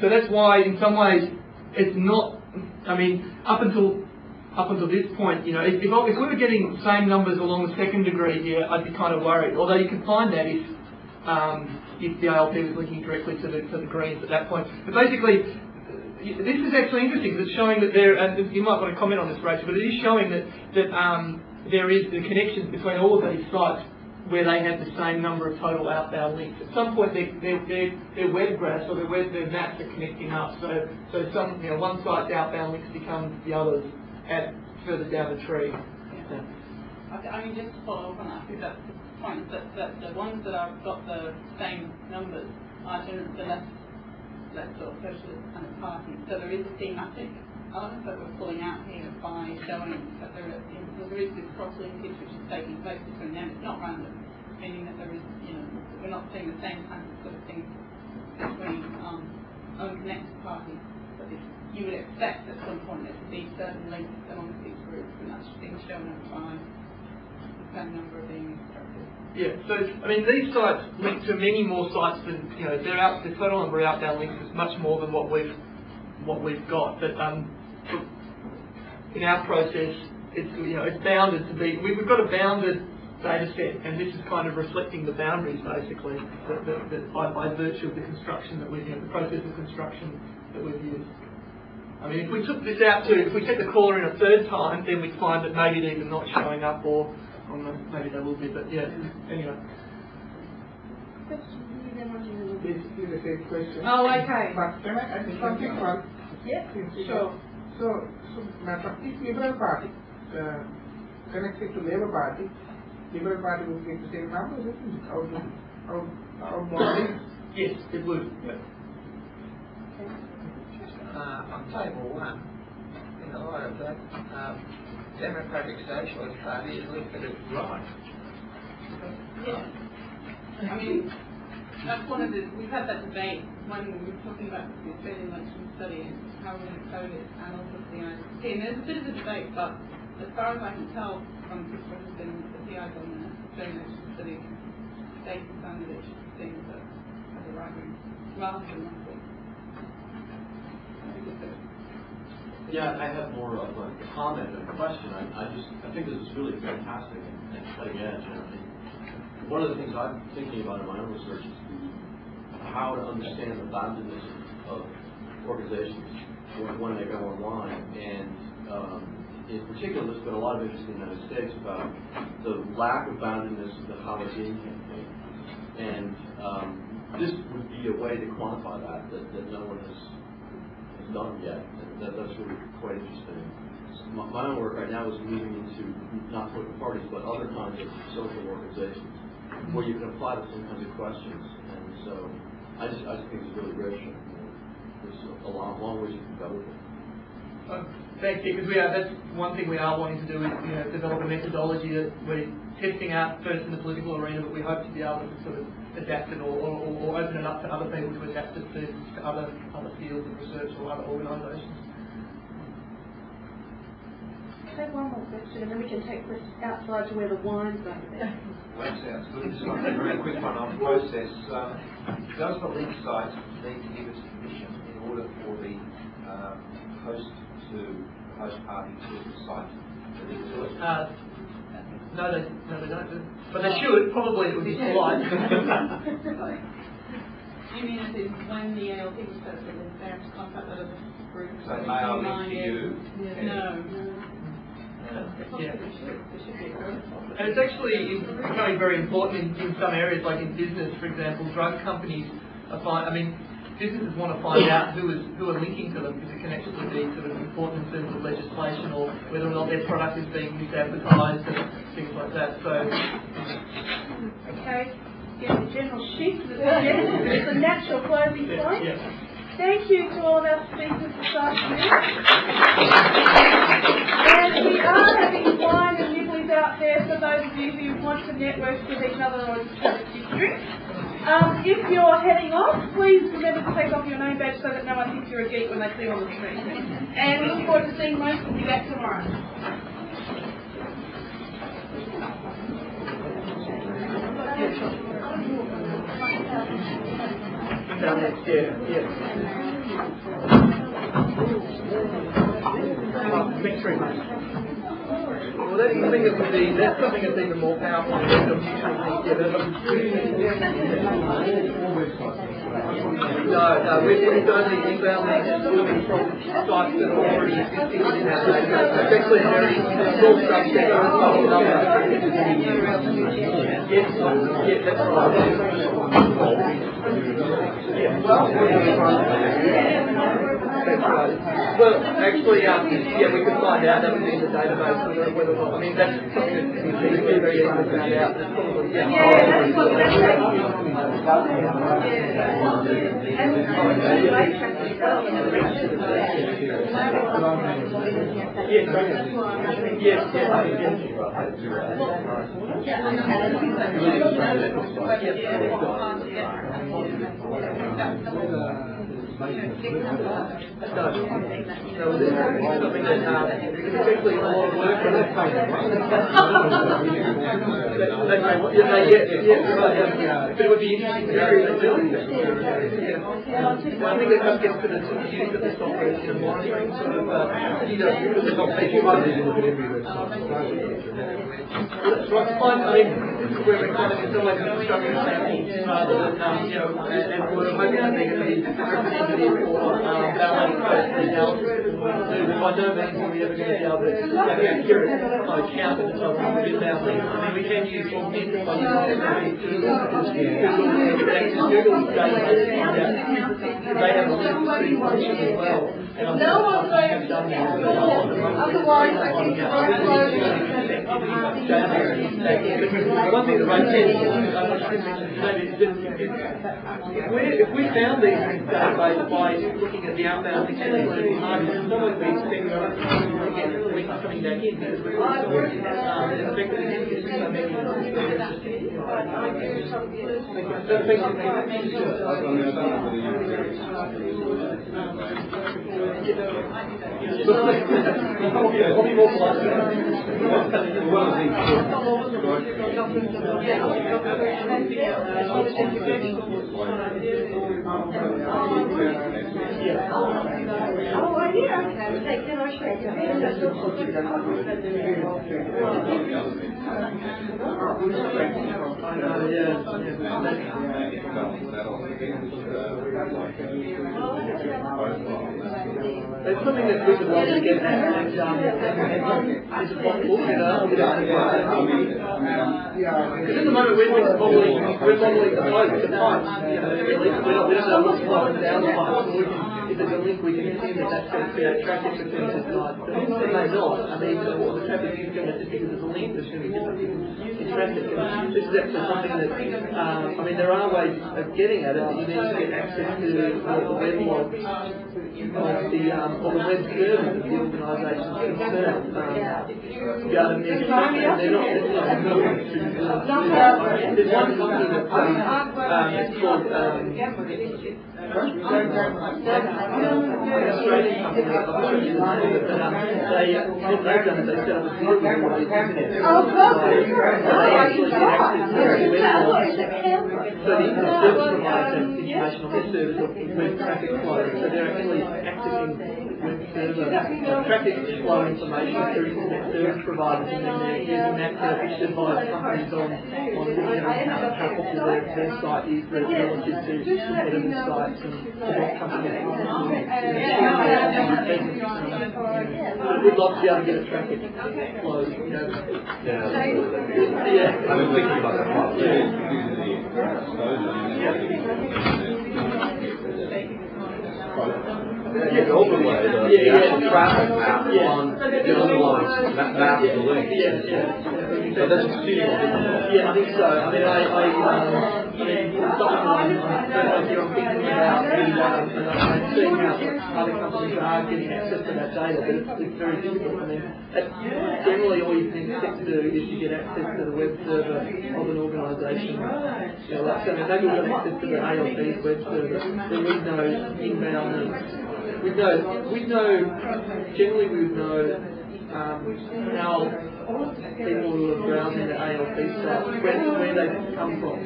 B: so that's why in some ways it's not, I mean, up until this point, if we were getting the same numbers along the second degree here, I'd be kind of worried. Although you can find that if the ALP was linking directly to the Greens at that point. But basically, this is actually interesting because it's showing that and you might want to comment on this, Rachel, but it is showing that there is the connections between all of these sites where they have the same number of total outbound links. At some point, their web graphs or their maps are connecting up. So some one site's outbound links become the others further down the tree.
H: Yeah. I mean, just to follow up on that, because that's the point, that the ones that have got the same numbers are generally the less sort of socialist kind of parties. So there is a thematic element that we're pulling out here by showing that there is this cross-linkage which is taking place between them. It's not random, meaning that there is, we're not seeing the same kind of sort of thing between unconnected parties. But you would expect at some point there to be certain links amongst these groups, and that's being shown up by the same number of being instructed.
B: Yeah, so I mean these sites link to many more sites than their total number of outbound links is much more than what we've got. But in our process, it's bounded to be. We've got a bounded data set, and this is kind of reflecting the boundaries basically that by virtue of the construction that the process of construction that we've used. I mean, if we took this out if we took the caller in a third time, then we'd find that maybe these are not showing up, or maybe they will be, but yeah, anyway.
E: Basically the same question.
A: Oh, okay.
E: But can I add something on?
A: Yeah,
E: sure. So if Liberal Party connected to Labour Party, Liberal Party would get the same numbers, isn't it? Outbound.
B: Yes, it would. Yeah.
K: On table 1, in a lot of that, Democratic Socialist Party is listed as right.
H: Yeah. I mean, that's one of we've had that debate when we were talking about the Australian election study and how we're going to code it, and also the ICT. And there's a bit of a debate, but as far as I can tell from people who've been the PIs on the Australian election study, they found that it should be seen as a right wing rather than left wing.
I: Yeah, I have more of a comment and a question. I think this is really fantastic and cutting edge. And I think one of the things I'm thinking about in my own research is how to understand the boundedness of organizations when they go online. And in particular, there's been a lot of interest in the United States about the lack of boundedness of the Howard Dean campaign. And this would be a way to quantify that no one has
L: done yet. That's really quite interesting. My own work right now is moving into not political parties, but other kinds of social organizations where you can apply the same kinds of questions. And so I just think it's really rich. And, there's a long ways you can go with it.
B: Thanks, because that's one thing we are wanting to do is develop a methodology that we're testing out first in the political arena, but we hope to be able to sort of adapt it or open it up to other people to adapt it to other fields of research or other organisations.
A: I have one more question, and then we can take questions outside to where the wine's over there.
K: That sounds good. Just one very quick one on the process. Does the link site need to give us permission in order for the host party to the site to link to it?
B: No, they don't. But they should. Probably it would be polite.
A: You mean as in when the ALP was set up, they have to contact other groups?
K: So may I link to you?
A: No.
B: Yeah. And it's actually becoming very important in some areas, like in business, for example. Drug companies businesses want to find out who are linking to them, because it can actually be sort of important in terms of legislation or whether or not their product is being misadvertised and things like that. So,
A: okay, get the general shift. It's a natural closing point.
B: Yeah.
A: Thank you to all of our speakers this afternoon. And we are having wine and nibblies out there for those of you who want to network with each other or just have a few drinks. If you're heading off, please remember to take off your name badge so that no one thinks you're a geek when they see you on the screen. And we look forward to seeing most of you back tomorrow.
B: Thanks very much. Well, that's something that's even more powerful than the mutual link. No, we've only inbound links coming from sites that are already existing within our database. It's actually a very small subset of the number. Yes, that's right. Well, actually, we could find out that would be in the database whether or not. I mean, that's something that can be very easily found out. That's probably,
A: that's what that's
B: No, this is something that particularly a lot of work for that kind of but it would be interesting to know if they do. I think it just gets to the use of the software in monitoring sort of that's right. I mean, this is where we're kind of in some ways constructing samples rather than, and we're hoping that they're going to be representative or validating analysis. By no means are we ever going to be able to have accurate kind of count of inbound links. I mean, we can use augmented by using Google's database to find out they have a list of pretty function as well. And I'm done that. Otherwise, I think one thing that makes sense if we found these databases by looking at the outbound activities in the market, it's not like we expect to get links coming back in because we're working and effectively getting so many. It's something that we would love to get at, and is it possible, because at the moment we're modelling the flow with the pipes, we don't know what's flowing down the pipe, so there's a link, we can assume that that's going to create traffic between the sides. But it may not. I mean, the traffic is going to, just because there's a link, there's going to be different in traffic. And this is actually something that, I mean, there are ways of getting at it. You need to get access to the web logs of the, or the web servers of the organisation concerned. To be able to measure traffic. They're not equivalent to there's one company that's it's called Australian company, I'm not sure the name of it, but what they've done is they set up a deal with all these internet providers. They actually get access to their web logs. So the internet service provides that information on their servers of web traffic flow. So they're actually accessing web server traffic flow information through internet service providers, and then they're using that to advise companies on how popular their site is relative to competitive sites and what companies are we'd love to be able to get a traffic flow, you know.
L: Yeah. I've been thinking about that You can overlay the actual traffic map on the underlying map of the link. So that's exceedingly difficult.
B: Yeah, I think so. I mean, something I'm thinking about and I'm seeing how other companies are getting access to that data, but it's very difficult. I mean, generally all you can expect to do is to get access to the web server of an organisation. You know, like, so maybe we've got access to the ALP's web server, then we'd know inbound links. Generally we would know how people who are browsing the ALP site, where they come from.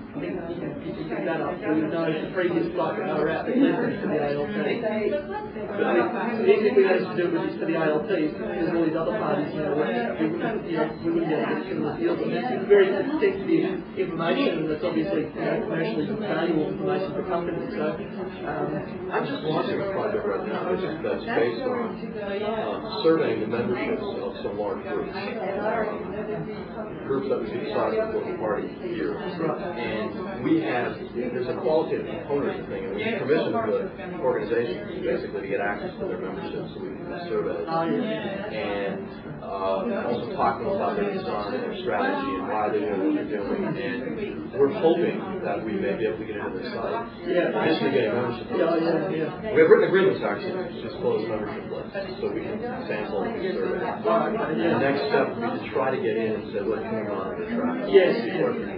B: I think you can pick that up, so we would know the previous site that they were at that led them to the ALP. But even if we managed to do it with just for the ALP, there's all these other parties, we wouldn't be able to get similar deals. And it's very sensitive information, and it's obviously commercially valuable information for companies. So
L: I'm just launching a project right now that's based on surveying the memberships of some large groups. Groups that would be the size of a political party here. And there's a qualitative component of the thing, and we commissioned the organizations basically to get access to their memberships so we can do surveys. And also talk to them about their design and their strategy and why they're doing what they're doing. And we're hoping that we may be able to get into their site. Eventually getting membership lists. We have written agreements actually to disclose membership lists so we can sample and survey. And the next step would be to try to get in and say what's going on in the traffic.